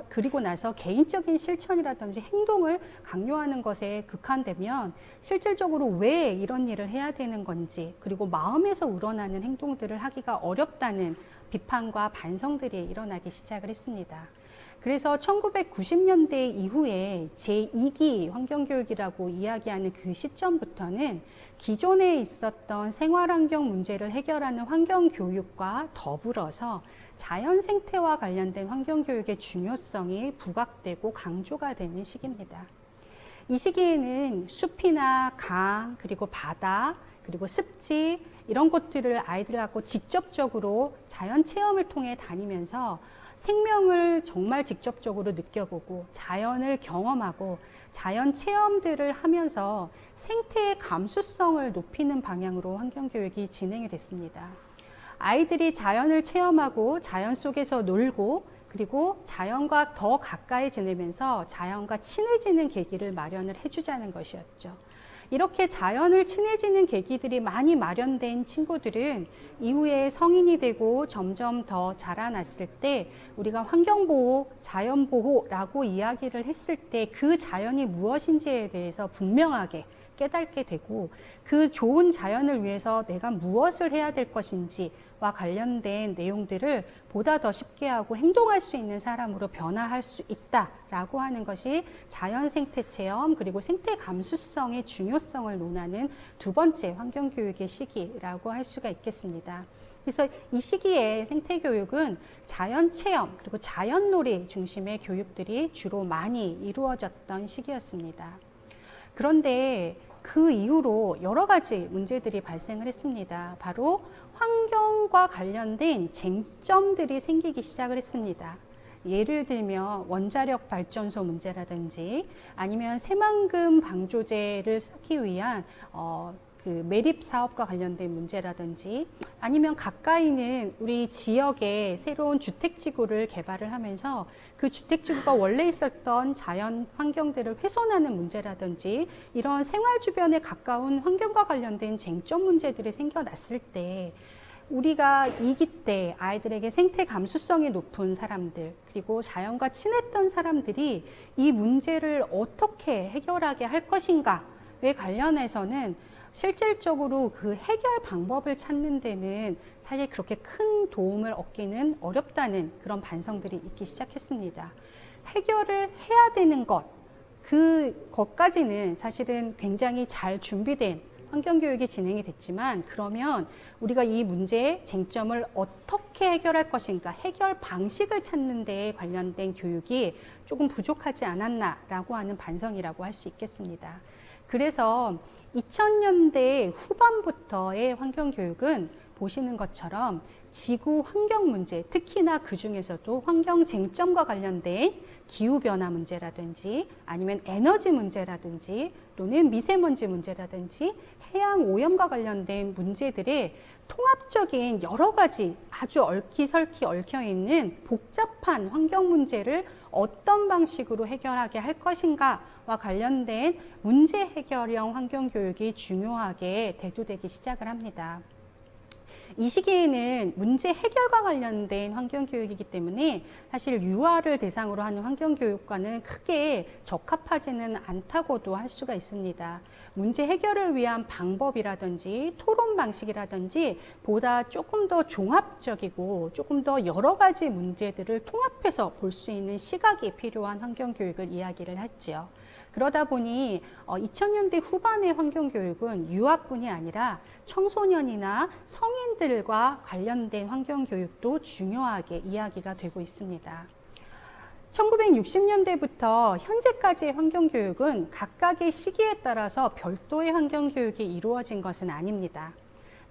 그리고 나서 개인적인 실천이라든지 행동을 강요하는 것에 국한되면 실질적으로 왜 이런 일을 해야 되는 건지, 그리고 마음에서 우러나는 행동들을 하기가 어렵다는 비판과 반성들이 일어나기 시작을 했습니다. 그래서 1990년대 이후에 제2기 환경교육이라고 이야기하는 그 시점부터는 기존에 있었던 생활환경 문제를 해결하는 환경교육과 더불어서 자연 생태와 관련된 환경교육의 중요성이 부각되고 강조가 되는 시기입니다. 이 시기에는 숲이나 강, 그리고 바다, 그리고 습지, 이런 곳들을 아이들하고 직접적으로 자연 체험을 통해 다니면서 생명을 정말 직접적으로 느껴보고 자연을 경험하고 자연 체험들을 하면서 생태의 감수성을 높이는 방향으로 환경교육이 진행이 됐습니다. 아이들이 자연을 체험하고 자연 속에서 놀고 그리고 자연과 더 가까이 지내면서 자연과 친해지는 계기를 마련을 해주자는 것이었죠. 이렇게 자연을 친해지는 계기들이 많이 마련된 친구들은 이후에 성인이 되고 점점 더 자라났을 때 우리가 환경보호, 자연보호라고 이야기를 했을 때 그 자연이 무엇인지에 대해서 분명하게 깨닫게 되고 그 좋은 자연을 위해서 내가 무엇을 해야 될 것인지와 관련된 내용들을 보다 더 쉽게 하고 행동할 수 있는 사람으로 변화할 수 있다라고 하는 것이 자연 생태 체험 그리고 생태 감수성의 중요성을 논하는 두 번째 환경교육의 시기라고 할 수가 있겠습니다. 그래서 이 시기에 생태교육은 자연 체험 그리고 자연놀이 중심의 교육들이 주로 많이 이루어졌던 시기였습니다. 그런데 그 이후로 여러 가지 문제들이 발생을 했습니다. 바로 환경과 관련된 쟁점들이 생기기 시작을 했습니다. 예를 들면 원자력 발전소 문제라든지 아니면 새만금 방조제를 쌓기 위한 그 매립 사업과 관련된 문제라든지 아니면 가까이는 우리 지역에 새로운 주택지구를 개발을 하면서 그 주택지구가 원래 있었던 자연 환경들을 훼손하는 문제라든지 이런 생활 주변에 가까운 환경과 관련된 쟁점 문제들이 생겨났을 때 우리가 이기 때 아이들에게 생태 감수성이 높은 사람들 그리고 자연과 친했던 사람들이 이 문제를 어떻게 해결하게 할 것인가에 관련해서는 실질적으로 그 해결 방법을 찾는 데는 사실 그렇게 큰 도움을 얻기는 어렵다는 그런 반성들이 있기 시작했습니다. 해결을 해야 되는 그것까지는 사실은 굉장히 잘 준비된 환경교육이 진행이 됐지만 그러면 우리가 이 문제의 쟁점을 어떻게 해결할 것인가 해결 방식을 찾는 데에 관련된 교육이 조금 부족하지 않았나라고 하는 반성이라고 할 수 있겠습니다. 그래서 2000년대 후반부터의 환경교육은 보시는 것처럼 지구 환경 문제, 특히나 그 중에서도 환경 쟁점과 관련된 기후변화 문제라든지 아니면 에너지 문제라든지 또는 미세먼지 문제라든지 해양 오염과 관련된 문제들의 통합적인 여러 가지 아주 얽히설키 얽혀있는 복잡한 환경 문제를 어떤 방식으로 해결하게 할 것인가와 관련된 문제 해결형 환경교육이 중요하게 대두되기 시작을 합니다. 이 시기에는 문제 해결과 관련된 환경교육이기 때문에 사실 유아를 대상으로 하는 환경교육과는 크게 적합하지는 않다고도 할 수가 있습니다. 문제 해결을 위한 방법이라든지 토론 방식이라든지 보다 조금 더 종합적이고 조금 더 여러 가지 문제들을 통합해서 볼 수 있는 시각이 필요한 환경교육을 이야기를 했지요. 그러다 보니 2000년대 후반의 환경교육은 유아뿐이 아니라 청소년이나 성인들과 관련된 환경교육도 중요하게 이야기가 되고 있습니다. 1960년대부터 현재까지의 환경교육은 각각의 시기에 따라서 별도의 환경교육이 이루어진 것은 아닙니다.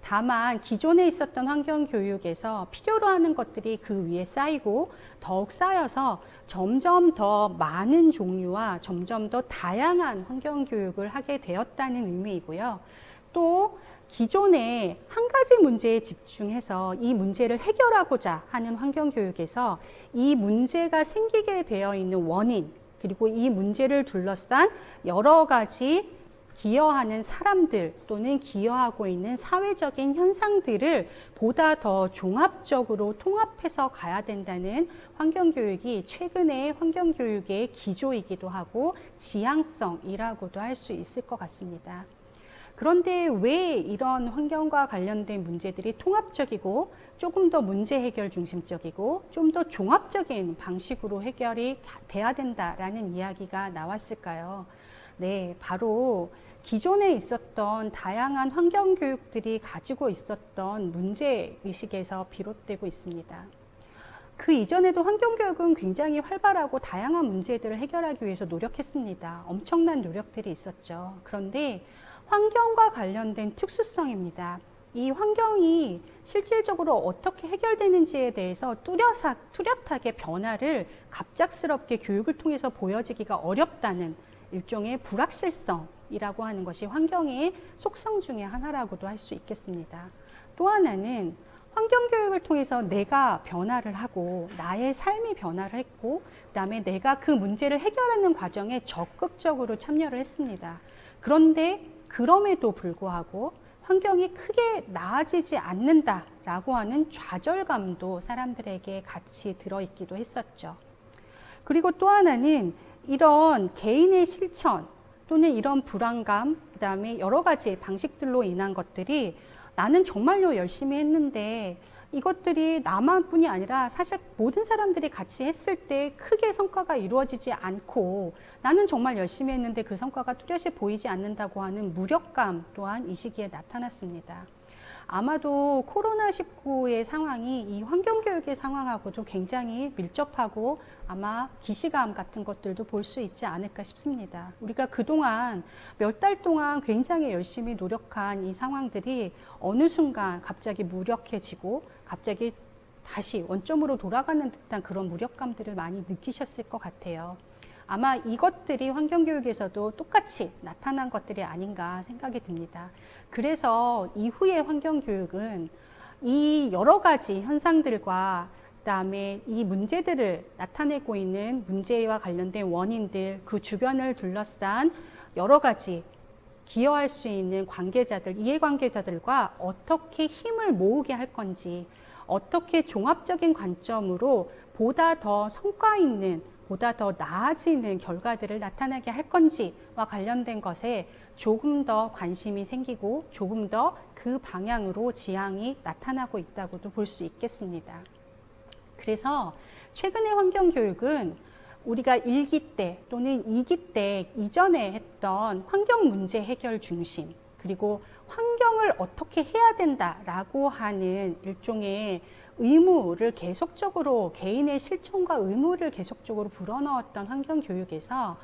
다만 기존에 있었던 환경교육에서 필요로 하는 것들이 그 위에 쌓이고 더욱 쌓여서 점점 더 많은 종류와 점점 더 다양한 환경교육을 하게 되었다는 의미이고요. 또 기존에 한 가지 문제에 집중해서 이 문제를 해결하고자 하는 환경교육에서 이 문제가 생기게 되어 있는 원인, 그리고 이 문제를 둘러싼 여러 가지 기여하는 사람들 또는 기여하고 있는 사회적인 현상들을 보다 더 종합적으로 통합해서 가야 된다는 환경교육이 최근의 환경교육의 기조이기도 하고 지향성이라고도 할 수 있을 것 같습니다. 그런데 왜 이런 환경과 관련된 문제들이 통합적이고 조금 더 문제 해결 중심적이고 좀 더 종합적인 방식으로 해결이 돼야 된다라는 이야기가 나왔을까요? 네, 바로 기존에 있었던 다양한 환경교육들이 가지고 있었던 문제의식에서 비롯되고 있습니다. 그 이전에도 환경교육은 굉장히 활발하고 다양한 문제들을 해결하기 위해서 노력했습니다. 엄청난 노력들이 있었죠. 그런데 환경과 관련된 특수성입니다. 이 환경이 실질적으로 어떻게 해결되는지에 대해서 뚜렷하게 변화를 갑작스럽게 교육을 통해서 보여지기가 어렵다는 일종의 불확실성이라고 하는 것이 환경의 속성 중에 하나라고도 할 수 있겠습니다. 또 하나는 환경교육을 통해서 내가 변화를 하고 나의 삶이 변화를 했고 그다음에 내가 그 문제를 해결하는 과정에 적극적으로 참여를 했습니다. 그런데 그럼에도 불구하고 환경이 크게 나아지지 않는다라고 하는 좌절감도 사람들에게 같이 들어있기도 했었죠. 그리고 또 하나는 이런 개인의 실천 또는 이런 불안감, 그 다음에 여러 가지 방식들로 인한 것들이 나는 정말로 열심히 했는데 이것들이 나만 뿐이 아니라 사실 모든 사람들이 같이 했을 때 크게 성과가 이루어지지 않고 나는 정말 열심히 했는데 그 성과가 뚜렷이 보이지 않는다고 하는 무력감 또한 이 시기에 나타났습니다. 아마도 코로나19의 상황이 이 환경교육의 상황하고도 굉장히 밀접하고 아마 기시감 같은 것들도 볼 수 있지 않을까 싶습니다. 우리가 그동안 몇 달 동안 굉장히 열심히 노력한 이 상황들이 어느 순간 갑자기 무력해지고 갑자기 다시 원점으로 돌아가는 듯한 그런 무력감들을 많이 느끼셨을 것 같아요. 아마 이것들이 환경교육에서도 똑같이 나타난 것들이 아닌가 생각이 듭니다. 그래서 이후의 환경교육은 이 여러 가지 현상들과 그다음에 이 문제들을 나타내고 있는 문제와 관련된 원인들, 그 주변을 둘러싼 여러 가지 기여할 수 있는 관계자들, 이해관계자들과 어떻게 힘을 모으게 할 건지, 어떻게 종합적인 관점으로 보다 더 성과 있는 보다 더 나아지는 결과들을 나타나게 할 건지와 관련된 것에 조금 더 관심이 생기고 조금 더 그 방향으로 지향이 나타나고 있다고도 볼 수 있겠습니다. 그래서 최근의 환경교육은 우리가 1기 때 또는 2기 때 이전에 했던 환경 문제 해결 중심, 그리고 환경을 어떻게 해야 된다라고 하는 일종의 의무를 계속적으로 개인의 실천과 의무를 계속적으로 불어넣었던 환경교육에서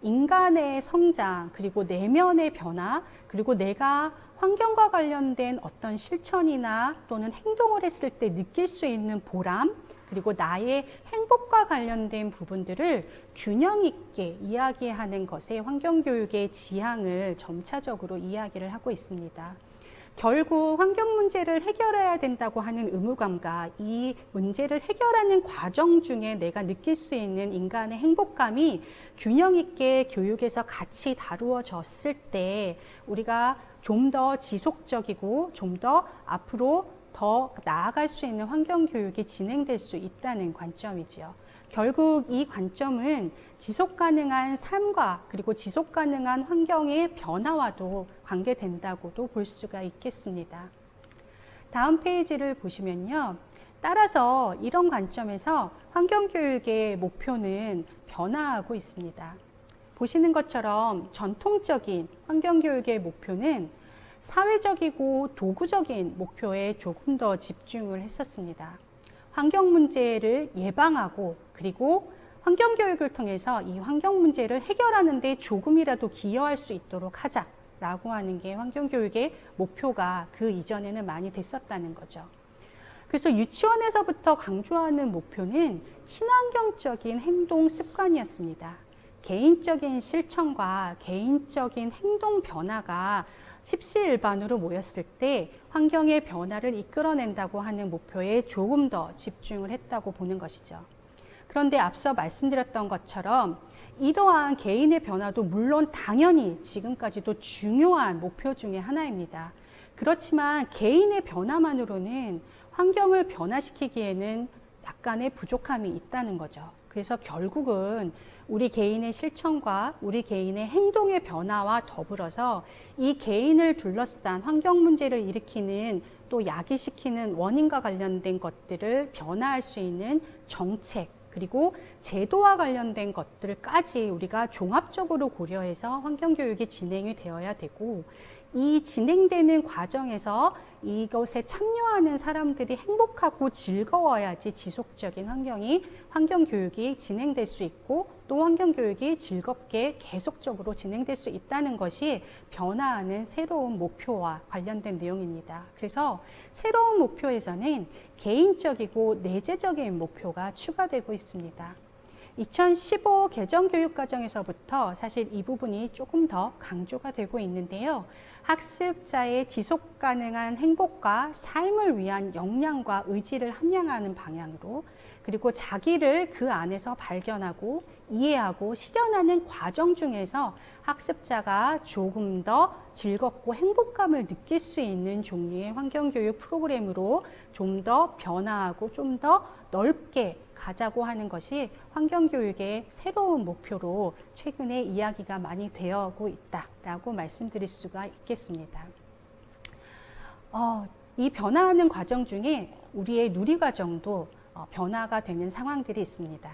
인간의 성장, 그리고 내면의 변화, 그리고 내가 환경과 관련된 어떤 실천이나 또는 행동을 했을 때 느낄 수 있는 보람, 그리고 나의 행복과 관련된 부분들을 균형 있게 이야기하는 것에 환경교육의 지향을 점차적으로 이야기를 하고 있습니다. 결국 환경 문제를 해결해야 된다고 하는 의무감과 이 문제를 해결하는 과정 중에 내가 느낄 수 있는 인간의 행복감이 균형 있게 교육에서 같이 다루어졌을 때 우리가 좀 더 지속적이고 좀 더 앞으로 더 나아갈 수 있는 환경 교육이 진행될 수 있다는 관점이지요. 결국 이 관점은 지속 가능한 삶과 그리고 지속 가능한 환경의 변화와도 관계된다고도 볼 수가 있겠습니다. 다음 페이지를 보시면요. 따라서 이런 관점에서 환경 교육의 목표는 변화하고 있습니다. 보시는 것처럼 전통적인 환경 교육의 목표는 사회적이고 도구적인 목표에 조금 더 집중을 했었습니다. 환경 문제를 예방하고 그리고 환경 교육을 통해서 이 환경 문제를 해결하는 데 조금이라도 기여할 수 있도록 하자라고 하는 게 환경 교육의 목표가 그 이전에는 많이 됐었다는 거죠. 그래서 유치원에서부터 강조하는 목표는 친환경적인 행동 습관이었습니다. 개인적인 실천과 개인적인 행동 변화가 십시일반으로 모였을 때 환경의 변화를 이끌어낸다고 하는 목표에 조금 더 집중을 했다고 보는 것이죠. 그런데 앞서 말씀드렸던 것처럼 이러한 개인의 변화도 물론 당연히 지금까지도 중요한 목표 중에 하나입니다. 그렇지만 개인의 변화만으로는 환경을 변화시키기에는 약간의 부족함이 있다는 거죠. 그래서 결국은 우리 개인의 실천과 우리 개인의 행동의 변화와 더불어서 이 개인을 둘러싼 환경 문제를 일으키는 또 야기시키는 원인과 관련된 것들을 변화할 수 있는 정책 그리고 제도와 관련된 것들까지 우리가 종합적으로 고려해서 환경교육이 진행이 되어야 되고 이 진행되는 과정에서 이것에 참여하는 사람들이 행복하고 즐거워야지 지속적인 환경교육이 진행될 수 있고 또 환경교육이 즐겁게 계속적으로 진행될 수 있다는 것이 변화하는 새로운 목표와 관련된 내용입니다. 그래서 새로운 목표에서는 개인적이고 내재적인 목표가 추가되고 있습니다. 2015 개정교육과정에서부터 사실 이 부분이 조금 더 강조가 되고 있는데요. 학습자의 지속 가능한 행복과 삶을 위한 역량과 의지를 함양하는 방향으로 그리고 자기를 그 안에서 발견하고 이해하고 실현하는 과정 중에서 학습자가 조금 더 즐겁고 행복감을 느낄 수 있는 종류의 환경교육 프로그램으로 좀 더 변화하고 좀 더 넓게 가자고 하는 것이 환경교육의 새로운 목표로 최근에 이야기가 많이 되어오고 있다라고 말씀드릴 수가 있겠습니다. 이 변화하는 과정 중에 우리의 누리과정도 변화가 되는 상황들이 있습니다.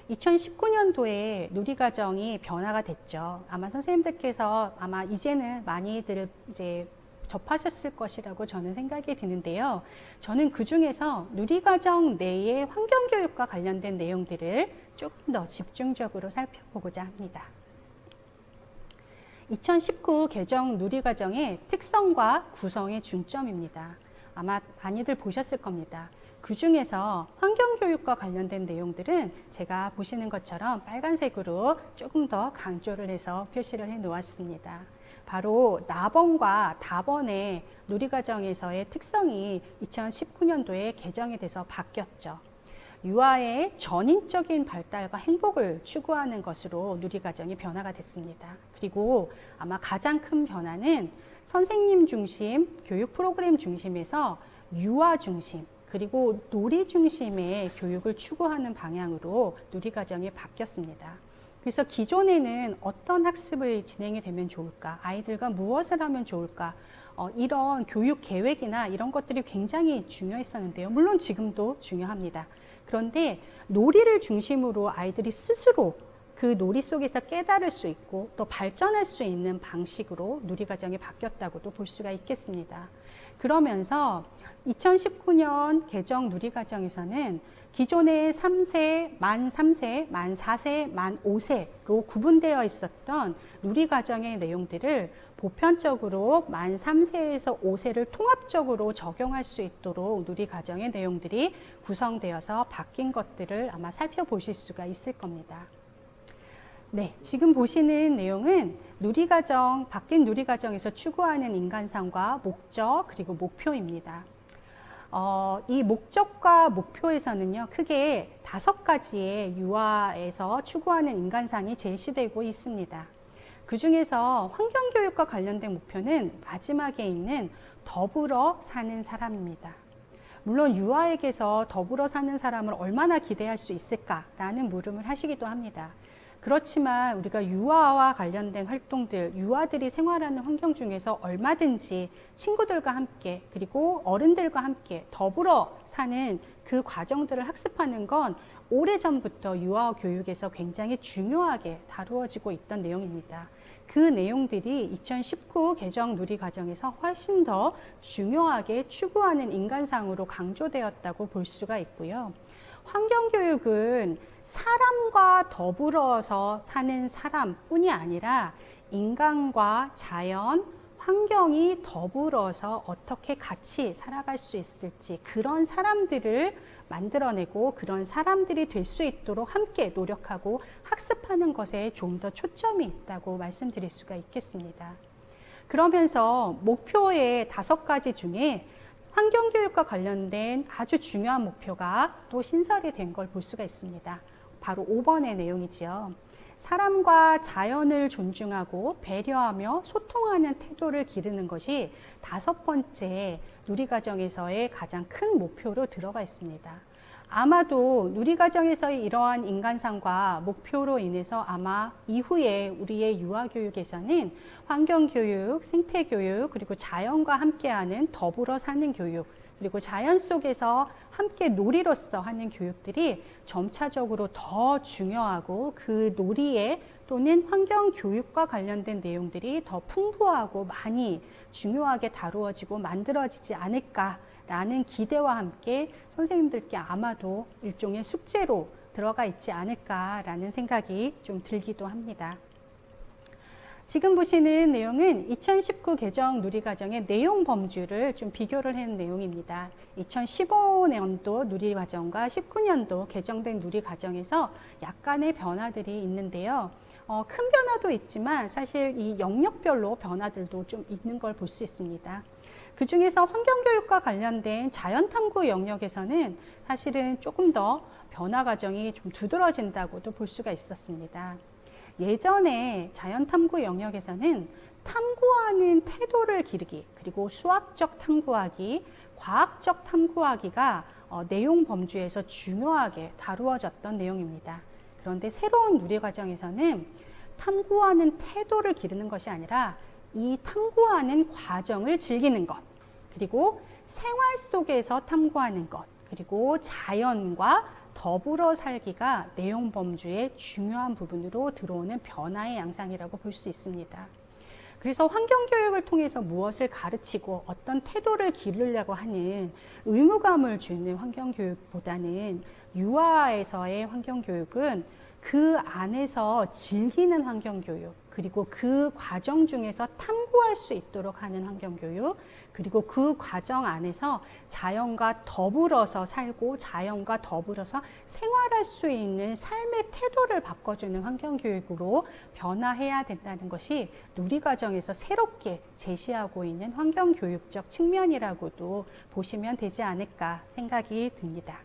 2019년도에 누리과정이 변화가 됐죠. 아마 선생님들께서 아마 이제는 많이들 이제 접하셨을 것이라고 저는 생각이 드는데요. 저는 그 중에서 누리과정 내의 환경교육과 관련된 내용들을 조금 더 집중적으로 살펴보고자 합니다. 2019 개정 누리과정의 특성과 구성의 중점입니다. 아마 많이들 보셨을 겁니다. 그 중에서 환경교육과 관련된 내용들은 제가 보시는 것처럼 빨간색으로 조금 더 강조를 해서 표시를 해 놓았습니다. 바로 나번과 다번의 누리과정에서의 특성이 2019년도에 개정이 돼서 바뀌었죠. 유아의 전인적인 발달과 행복을 추구하는 것으로 누리과정이 변화가 됐습니다. 그리고 아마 가장 큰 변화는 선생님 중심, 교육 프로그램 중심에서 유아 중심, 그리고 놀이 중심의 교육을 추구하는 방향으로 누리과정이 바뀌었습니다. 그래서 기존에는 어떤 학습을 진행이 되면 좋을까, 아이들과 무엇을 하면 좋을까, 이런 교육 계획이나 이런 것들이 굉장히 중요했었는데요. 물론 지금도 중요합니다. 그런데 놀이를 중심으로 아이들이 스스로 그 놀이 속에서 깨달을 수 있고 또 발전할 수 있는 방식으로 누리과정이 바뀌었다고도 볼 수가 있겠습니다. 그러면서 2019년 개정 누리과정에서는 기존의 3세, 만 3세, 만 4세, 만 5세로 구분되어 있었던 누리과정의 내용들을 보편적으로 만 3세에서 5세를 통합적으로 적용할 수 있도록 누리과정의 내용들이 구성되어서 바뀐 것들을 아마 살펴보실 수가 있을 겁니다. 네, 지금 보시는 내용은 누리과정, 바뀐 누리과정에서 추구하는 인간상과 목적 그리고 목표입니다. 이 목적과 목표에서는요, 크게 5가지의 유아에서 추구하는 인간상이 제시되고 있습니다. 그 중에서 환경교육과 관련된 목표는 마지막에 있는 더불어 사는 사람입니다. 물론 유아에게서 더불어 사는 사람을 얼마나 기대할 수 있을까라는 물음을 하시기도 합니다. 그렇지만 우리가 유아와 관련된 활동들, 유아들이 생활하는 환경 중에서 얼마든지 친구들과 함께 그리고 어른들과 함께 더불어 사는 그 과정들을 학습하는 건 오래전부터 유아 교육에서 굉장히 중요하게 다루어지고 있던 내용입니다. 그 내용들이 2019 개정 누리과정에서 훨씬 더 중요하게 추구하는 인간상으로 강조되었다고 볼 수가 있고요. 환경교육은 사람과 더불어서 사는 사람뿐이 아니라 인간과 자연, 환경이 더불어서 어떻게 같이 살아갈 수 있을지 그런 사람들을 만들어내고 그런 사람들이 될 수 있도록 함께 노력하고 학습하는 것에 좀 더 초점이 있다고 말씀드릴 수가 있겠습니다. 그러면서 목표의 5가지 중에 환경교육과 관련된 아주 중요한 목표가 또 신설이 된 걸 볼 수가 있습니다. 바로 5번의 내용이지요. 사람과 자연을 존중하고 배려하며 소통하는 태도를 기르는 것이 5번째 누리과정에서의 가장 큰 목표로 들어가 있습니다. 아마도 누리과정에서의 이러한 인간상과 목표로 인해서 아마 이후에 우리의 유아교육에서는 환경교육, 생태교육, 그리고 자연과 함께하는 더불어 사는 교육, 그리고 자연 속에서 함께 놀이로서 하는 교육들이 점차적으로 더 중요하고 그 놀이에 또는 환경교육과 관련된 내용들이 더 풍부하고 많이 중요하게 다루어지고 만들어지지 않을까라는 기대와 함께 선생님들께 아마도 일종의 숙제로 들어가 있지 않을까라는 생각이 좀 들기도 합니다. 지금 보시는 내용은 2019 개정 누리과정의 내용 범주를 좀 비교를 한 내용입니다. 2015년도 누리과정과 19년도 개정된 누리과정에서 약간의 변화들이 있는데요. 큰 변화도 있지만 사실 이 영역별로 변화들도 좀 있는 걸 볼 수 있습니다. 그 중에서 환경교육과 관련된 자연탐구 영역에서는 사실은 조금 더 변화 과정이 좀 두드러진다고도 볼 수가 있었습니다. 예전에 자연탐구 영역에서는 탐구하는 태도를 기르기, 그리고 수학적 탐구하기, 과학적 탐구하기가 내용 범주에서 중요하게 다루어졌던 내용입니다. 그런데 새로운 누리과정에서는 탐구하는 태도를 기르는 것이 아니라 이 탐구하는 과정을 즐기는 것, 그리고 생활 속에서 탐구하는 것, 그리고 자연과 더불어 살기가 내용 범주의 중요한 부분으로 들어오는 변화의 양상이라고 볼 수 있습니다. 그래서 환경교육을 통해서 무엇을 가르치고 어떤 태도를 기르려고 하는 의무감을 주는 환경교육보다는 유아에서의 환경교육은 그 안에서 즐기는 환경교육, 그리고 그 과정 중에서 탐구할 수 있도록 하는 환경교육, 그리고 그 과정 안에서 자연과 더불어서 살고 자연과 더불어서 생활할 수 있는 삶의 태도를 바꿔주는 환경교육으로 변화해야 된다는 것이 누리과정에서 새롭게 제시하고 있는 환경교육적 측면이라고도 보시면 되지 않을까 생각이 듭니다.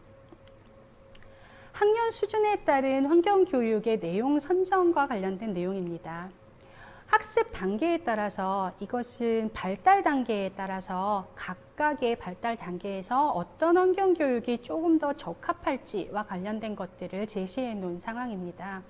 학년 수준에 따른 환경교육의 내용 선정과 관련된 내용입니다. 학습 단계에 따라서 이것은 발달 단계에 따라서 각각의 발달 단계에서 어떤 환경교육이 조금 더 적합할지와 관련된 것들을 제시해 놓은 상황입니다.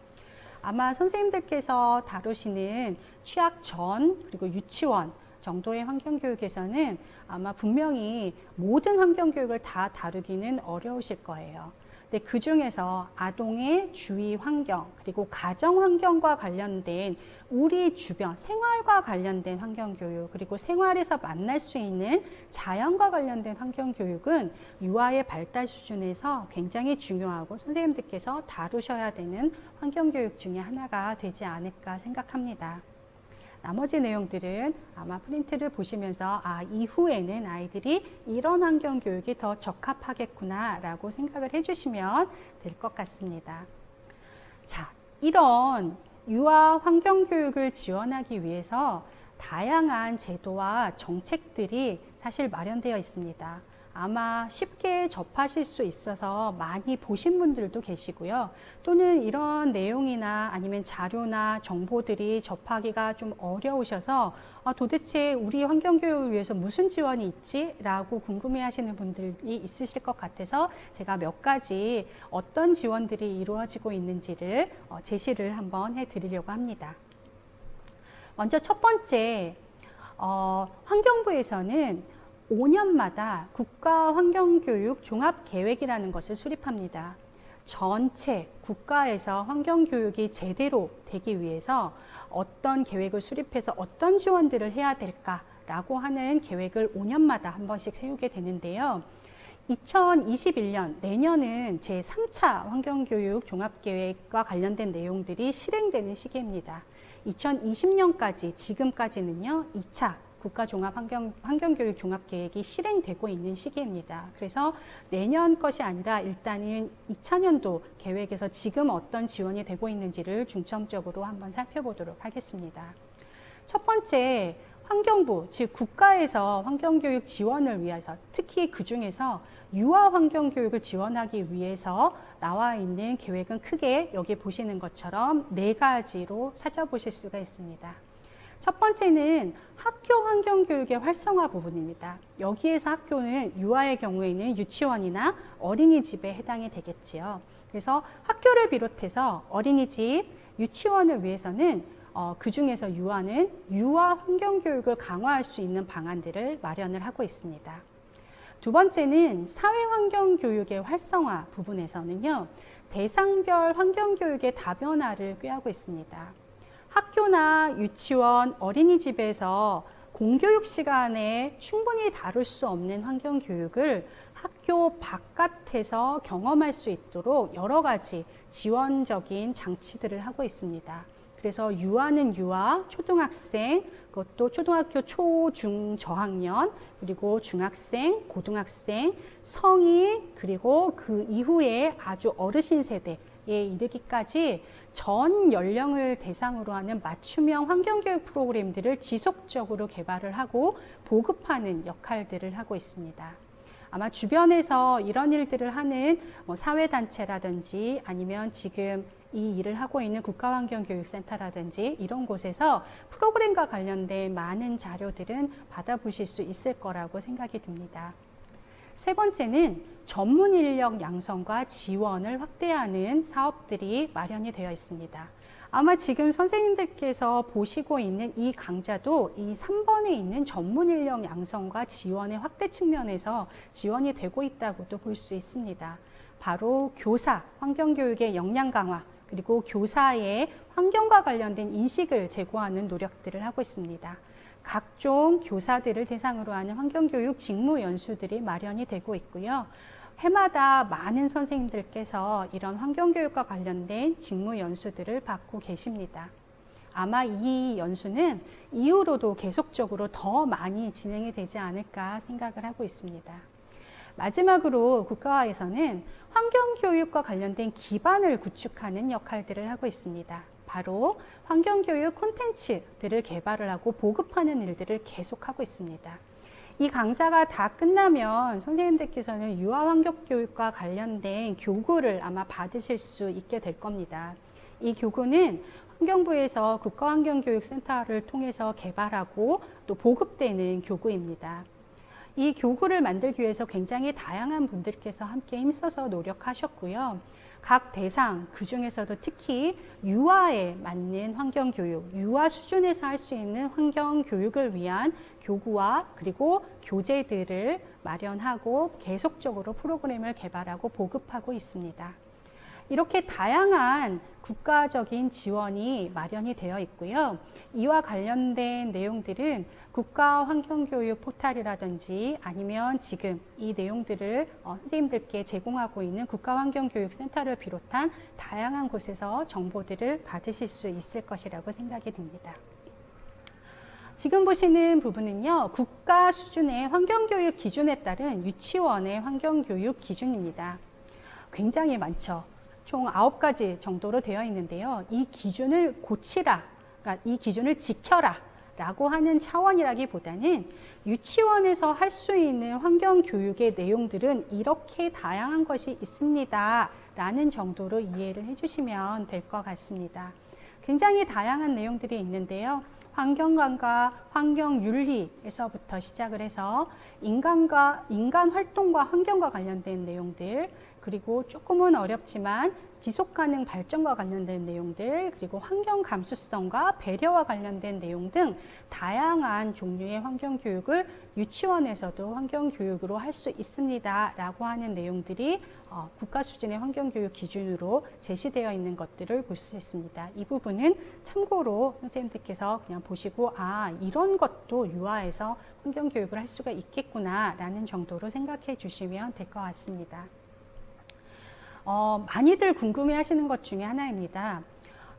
아마 선생님들께서 다루시는 취학 전 그리고 유치원 정도의 환경교육에서는 아마 분명히 모든 환경교육을 다 다루기는 어려우실 거예요. 근데 그 중에서 아동의 주위 환경, 그리고 가정 환경과 관련된 우리 주변, 생활과 관련된 환경 교육, 그리고 생활에서 만날 수 있는 자연과 관련된 환경 교육은 유아의 발달 수준에서 굉장히 중요하고 선생님들께서 다루셔야 되는 환경 교육 중에 하나가 되지 않을까 생각합니다. 나머지 내용들은 아마 프린트를 보시면서 이후에는 아이들이 이런 환경 교육이 더 적합하겠구나 라고 생각을 해주시면 될 것 같습니다. 자, 이런 유아 환경 교육을 지원하기 위해서 다양한 제도와 정책들이 사실 마련되어 있습니다. 아마 쉽게 접하실 수 있어서 많이 보신 분들도 계시고요. 또는 이런 내용이나 아니면 자료나 정보들이 접하기가 좀 어려우셔서 도대체 우리 환경교육을 위해서 무슨 지원이 있지? 라고 궁금해 하시는 분들이 있으실 것 같아서 제가 몇 가지 어떤 지원들이 이루어지고 있는지를 제시를 한번 해드리려고 합니다. 먼저 첫 번째, 환경부에서는 5년마다 국가환경교육 종합계획이라는 것을 수립합니다. 전체 국가에서 환경교육이 제대로 되기 위해서 어떤 계획을 수립해서 어떤 지원들을 해야 될까라고 하는 계획을 5년마다 한 번씩 세우게 되는데요. 2021년 내년은 제3차 환경교육 종합계획과 관련된 내용들이 실행되는 시기입니다. 2020년까지 지금까지는요 2차 국가종합환경교육 종합계획이 실행되고 있는 시기입니다. 그래서 내년 것이 아니라 일단은 2차년도 계획에서 지금 어떤 지원이 되고 있는지를 중점적으로 한번 살펴보도록 하겠습니다. 첫 번째, 환경부, 즉 국가에서 환경교육 지원을 위해서 특히 그 중에서 유아 환경교육을 지원하기 위해서 나와 있는 계획은 크게 여기 보시는 것처럼 4가지로 찾아보실 수가 있습니다. 첫 번째는 학교 환경교육의 활성화 부분입니다. 여기에서 학교는 유아의 경우에는 유치원이나 어린이집에 해당이 되겠지요. 그래서 학교를 비롯해서 어린이집, 유치원을 위해서는 그 중에서 유아는 유아 환경교육을 강화할 수 있는 방안들을 마련을 하고 있습니다. 두 번째는 사회환경교육의 활성화 부분에서는요, 대상별 환경교육의 다변화를 꾀하고 있습니다. 학교나 유치원, 어린이집에서 공교육 시간에 충분히 다룰 수 없는 환경교육을 학교 바깥에서 경험할 수 있도록 여러 가지 지원적인 장치들을 하고 있습니다. 그래서 유아는 유아, 초등학생, 그것도 초등학교 초, 중, 저학년, 그리고 중학생, 고등학생, 성인, 그리고 그 이후에 아주 어르신 세대에 이르기까지 전 연령을 대상으로 하는 맞춤형 환경교육 프로그램들을 지속적으로 개발을 하고 보급하는 역할들을 하고 있습니다. 아마 주변에서 이런 일들을 하는 사회단체라든지 아니면 지금 이 일을 하고 있는 국가환경교육센터라든지 이런 곳에서 프로그램과 관련된 많은 자료들은 받아보실 수 있을 거라고 생각이 듭니다. 세 번째는 전문 인력 양성과 지원을 확대하는 사업들이 마련이 되어 있습니다. 아마 지금 선생님들께서 보시고 있는 이 강좌도 이 3번에 있는 전문 인력 양성과 지원의 확대 측면에서 지원이 되고 있다고도 볼 수 있습니다. 바로 교사, 환경교육의 역량 강화, 그리고 교사의 환경과 관련된 인식을 제고하는 노력들을 하고 있습니다. 각종 교사들을 대상으로 하는 환경교육 직무 연수들이 마련이 되고 있고요. 해마다 많은 선생님들께서 이런 환경교육과 관련된 직무 연수들을 받고 계십니다. 아마 이 연수는 이후로도 계속적으로 더 많이 진행이 되지 않을까 생각을 하고 있습니다. 마지막으로 국가에서는 환경교육과 관련된 기반을 구축하는 역할들을 하고 있습니다. 바로 환경교육 콘텐츠들을 개발을 하고 보급하는 일들을 계속하고 있습니다. 이 강좌가 다 끝나면 선생님들께서는 유아 환경교육과 관련된 교구를 아마 받으실 수 있게 될 겁니다. 이 교구는 환경부에서 국가환경교육센터를 통해서 개발하고 또 보급되는 교구입니다. 이 교구를 만들기 위해서 굉장히 다양한 분들께서 함께 힘써서 노력하셨고요. 각 대상, 그 중에서도 특히 유아에 맞는 환경교육, 유아 수준에서 할 수 있는 환경교육을 위한 교구와 그리고 교재들을 마련하고 계속적으로 프로그램을 개발하고 보급하고 있습니다. 이렇게 다양한 국가적인 지원이 마련이 되어 있고요. 이와 관련된 내용들은 국가환경교육 포탈이라든지 아니면 지금 이 내용들을 선생님들께 제공하고 있는 국가환경교육센터를 비롯한 다양한 곳에서 정보들을 받으실 수 있을 것이라고 생각이 듭니다. 지금 보시는 부분은요, 국가 수준의 환경교육 기준에 따른 유치원의 환경교육 기준입니다. 굉장히 많죠. 총 9가지 정도로 되어 있는데요. 이 기준을 고치라, 그러니까 이 기준을 지켜라 라고 하는 차원이라기보다는 유치원에서 할 수 있는 환경교육의 내용들은 이렇게 다양한 것이 있습니다 라는 정도로 이해를 해주시면 될 것 같습니다. 굉장히 다양한 내용들이 있는데요. 환경관과 환경윤리에서부터 시작을 해서 인간 활동과 환경과 관련된 내용들, 그리고 조금은 어렵지만 지속가능 발전과 관련된 내용들, 그리고 환경 감수성과 배려와 관련된 내용 등 다양한 종류의 환경교육을 유치원에서도 환경교육으로 할 수 있습니다 라고 하는 내용들이 국가 수준의 환경교육 기준으로 제시되어 있는 것들을 볼 수 있습니다. 이 부분은 참고로 선생님들께서 그냥 보시고 이런 것도 유아에서 환경교육을 할 수가 있겠구나 라는 정도로 생각해 주시면 될 것 같습니다. 많이들 궁금해 하시는 것 중에 하나입니다.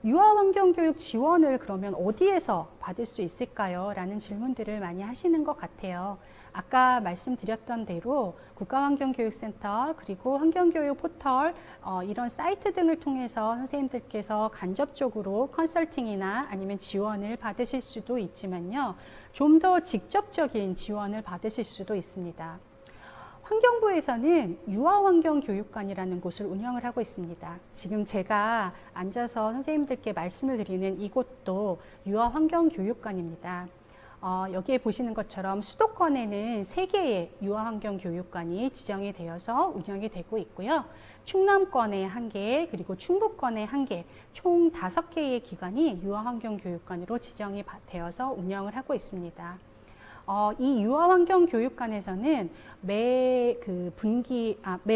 유아환경교육 지원을 그러면 어디에서 받을 수 있을까요? 라는 질문들을 많이 하시는 것 같아요. 아까 말씀드렸던 대로 국가환경교육센터 그리고 환경교육 포털 이런 사이트 등을 통해서 선생님들께서 간접적으로 컨설팅이나 아니면 지원을 받으실 수도 있지만요. 좀 더 직접적인 지원을 받으실 수도 있습니다. 환경부에서는 유아환경교육관이라는 곳을 운영을 하고 있습니다. 지금 제가 앉아서 선생님들께 말씀을 드리는 이곳도 유아환경교육관입니다. 여기에 보시는 것처럼 수도권에는 3개의 유아환경교육관이 지정이 되어서 운영이 되고 있고요. 충남권에 1개, 그리고 충북권에 1개, 총 5개의 기관이 유아환경교육관으로 지정이 되어서 운영을 하고 있습니다. 이 유아환경교육관에서는 매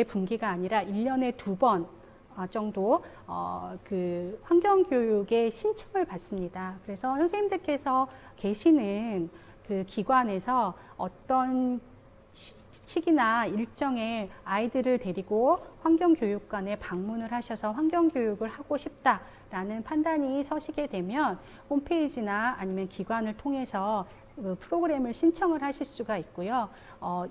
분기가 아니라 1년에 2번 정도 그 환경교육의 신청을 받습니다. 그래서 선생님들께서 계시는 그 기관에서 어떤 시기나 일정에 아이들을 데리고 환경교육관에 방문을 하셔서 환경교육을 하고 싶다라는 판단이 서시게 되면 홈페이지나 아니면 기관을 통해서 그 프로그램을 신청을 하실 수가 있고요.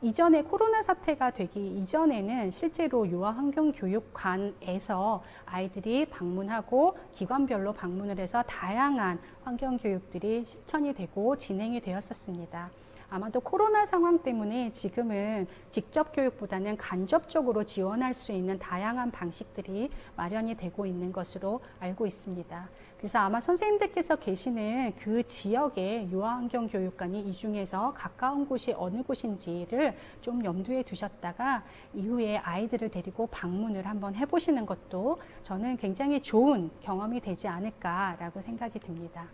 이전에 코로나 사태가 되기 이전에는 실제로 유아환경교육관에서 아이들이 방문하고 기관별로 방문을 해서 다양한 환경교육들이 실천이 되고 진행이 되었었습니다. 아마도 코로나 상황 때문에 지금은 직접 교육보다는 간접적으로 지원할 수 있는 다양한 방식들이 마련이 되고 있는 것으로 알고 있습니다. 그래서 아마 선생님들께서 계시는 그 지역의 유아환경교육관이 이 중에서 가까운 곳이 어느 곳인지를 좀 염두에 두셨다가 이후에 아이들을 데리고 방문을 한번 해보시는 것도 저는 굉장히 좋은 경험이 되지 않을까라고 생각이 듭니다.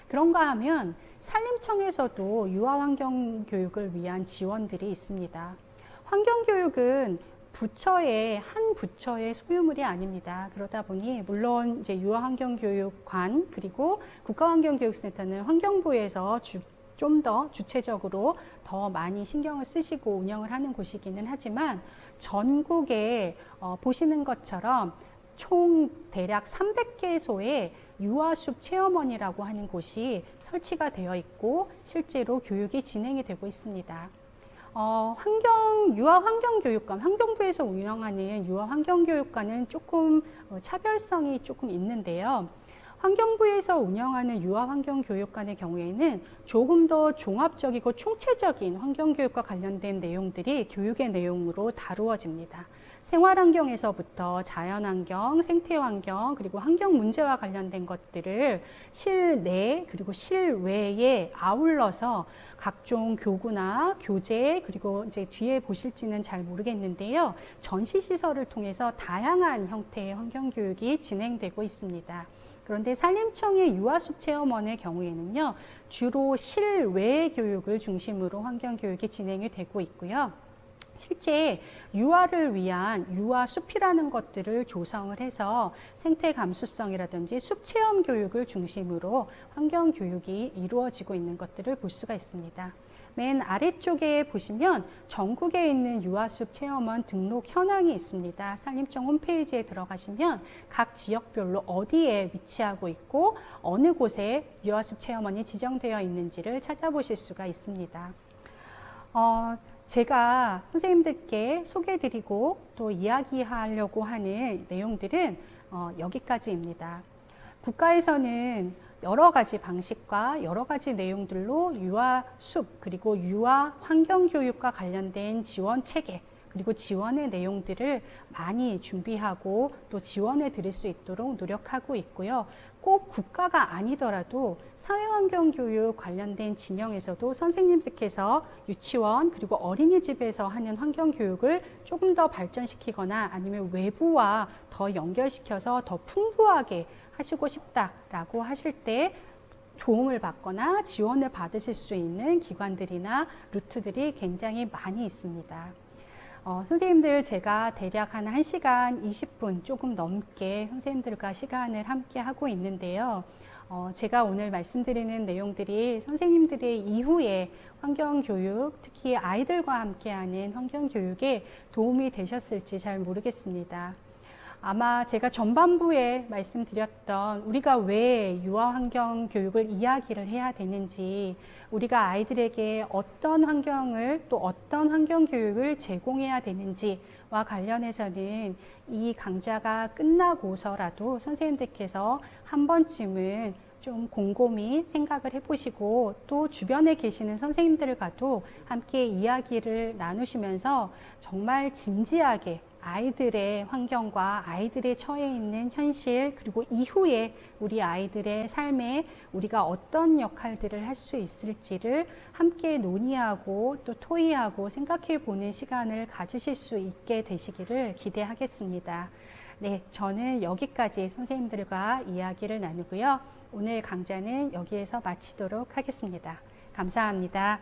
그런가 하면 산림청에서도 유아환경교육을 위한 지원들이 있습니다. 환경교육은 한 부처의 소유물이 아닙니다. 그러다 보니 물론 이제 유아환경교육관 그리고 국가환경교육센터는 환경부에서 좀 더 주체적으로 더 많이 신경을 쓰시고 운영을 하는 곳이기는 하지만 전국에 보시는 것처럼 총 대략 300개소의 유아숲 체험원이라고 하는 곳이 설치가 되어 있고 실제로 교육이 진행이 되고 있습니다. 유아환경교육관, 환경부에서 운영하는 유아환경교육관은 조금 차별성이 조금 있는데요. 환경부에서 운영하는 유아환경교육관의 경우에는 조금 더 종합적이고 총체적인 환경교육과 관련된 내용들이 교육의 내용으로 다루어집니다. 생활환경에서부터 자연환경, 생태환경, 그리고 환경 문제와 관련된 것들을 실내 그리고 실외에 아울러서 각종 교구나 교재, 그리고 이제 뒤에 보실지는 잘 모르겠는데요. 전시시설을 통해서 다양한 형태의 환경교육이 진행되고 있습니다. 그런데 산림청의 유아숲 체험원의 경우에는요, 주로 실외 교육을 중심으로 환경교육이 진행이 되고 있고요. 실제 유아를 위한 유아숲이라는 것들을 조성을 해서 생태 감수성이라든지 숲 체험 교육을 중심으로 환경 교육이 이루어지고 있는 것들을 볼 수가 있습니다. 맨 아래쪽에 보시면 전국에 있는 유아숲 체험원 등록 현황이 있습니다. 산림청 홈페이지에 들어가시면 각 지역별로 어디에 위치하고 있고 어느 곳에 유아숲 체험원이 지정되어 있는지를 찾아보실 수가 있습니다. 제가 선생님들께 소개해드리고 또 이야기하려고 하는 내용들은 여기까지입니다. 국가에서는 여러 가지 방식과 여러 가지 내용들로 유아 숲 그리고 유아 환경 교육과 관련된 지원 체계 그리고 지원의 내용들을 많이 준비하고 또 지원해 드릴 수 있도록 노력하고 있고요. 꼭 국가가 아니더라도 사회환경교육 관련된 진영에서도 선생님들께서 유치원 그리고 어린이집에서 하는 환경교육을 조금 더 발전시키거나 아니면 외부와 더 연결시켜서 더 풍부하게 하시고 싶다라고 하실 때 도움을 받거나 지원을 받으실 수 있는 기관들이나 루트들이 굉장히 많이 있습니다. 선생님들 제가 대략 한 1시간 20분 조금 넘게 선생님들과 시간을 함께 하고 있는데요. 제가 오늘 말씀드리는 내용들이 선생님들의 이후에 환경교육, 특히 아이들과 함께하는 환경교육에 도움이 되셨을지 잘 모르겠습니다. 아마 제가 전반부에 말씀드렸던 우리가 왜 유아환경 교육을 이야기를 해야 되는지, 우리가 아이들에게 어떤 환경을 또 어떤 환경 교육을 제공해야 되는지와 관련해서는 이 강좌가 끝나고서라도 선생님들께서 한 번쯤은 좀 곰곰이 생각을 해보시고 또 주변에 계시는 선생님들과도 함께 이야기를 나누시면서 정말 진지하게 아이들의 환경과 아이들의 처해 있는 현실 그리고 이후에 우리 아이들의 삶에 우리가 어떤 역할들을 할 수 있을지를 함께 논의하고 또 토의하고 생각해 보는 시간을 가지실 수 있게 되시기를 기대하겠습니다. 네, 저는 여기까지 선생님들과 이야기를 나누고요. 오늘 강좌는 여기에서 마치도록 하겠습니다. 감사합니다.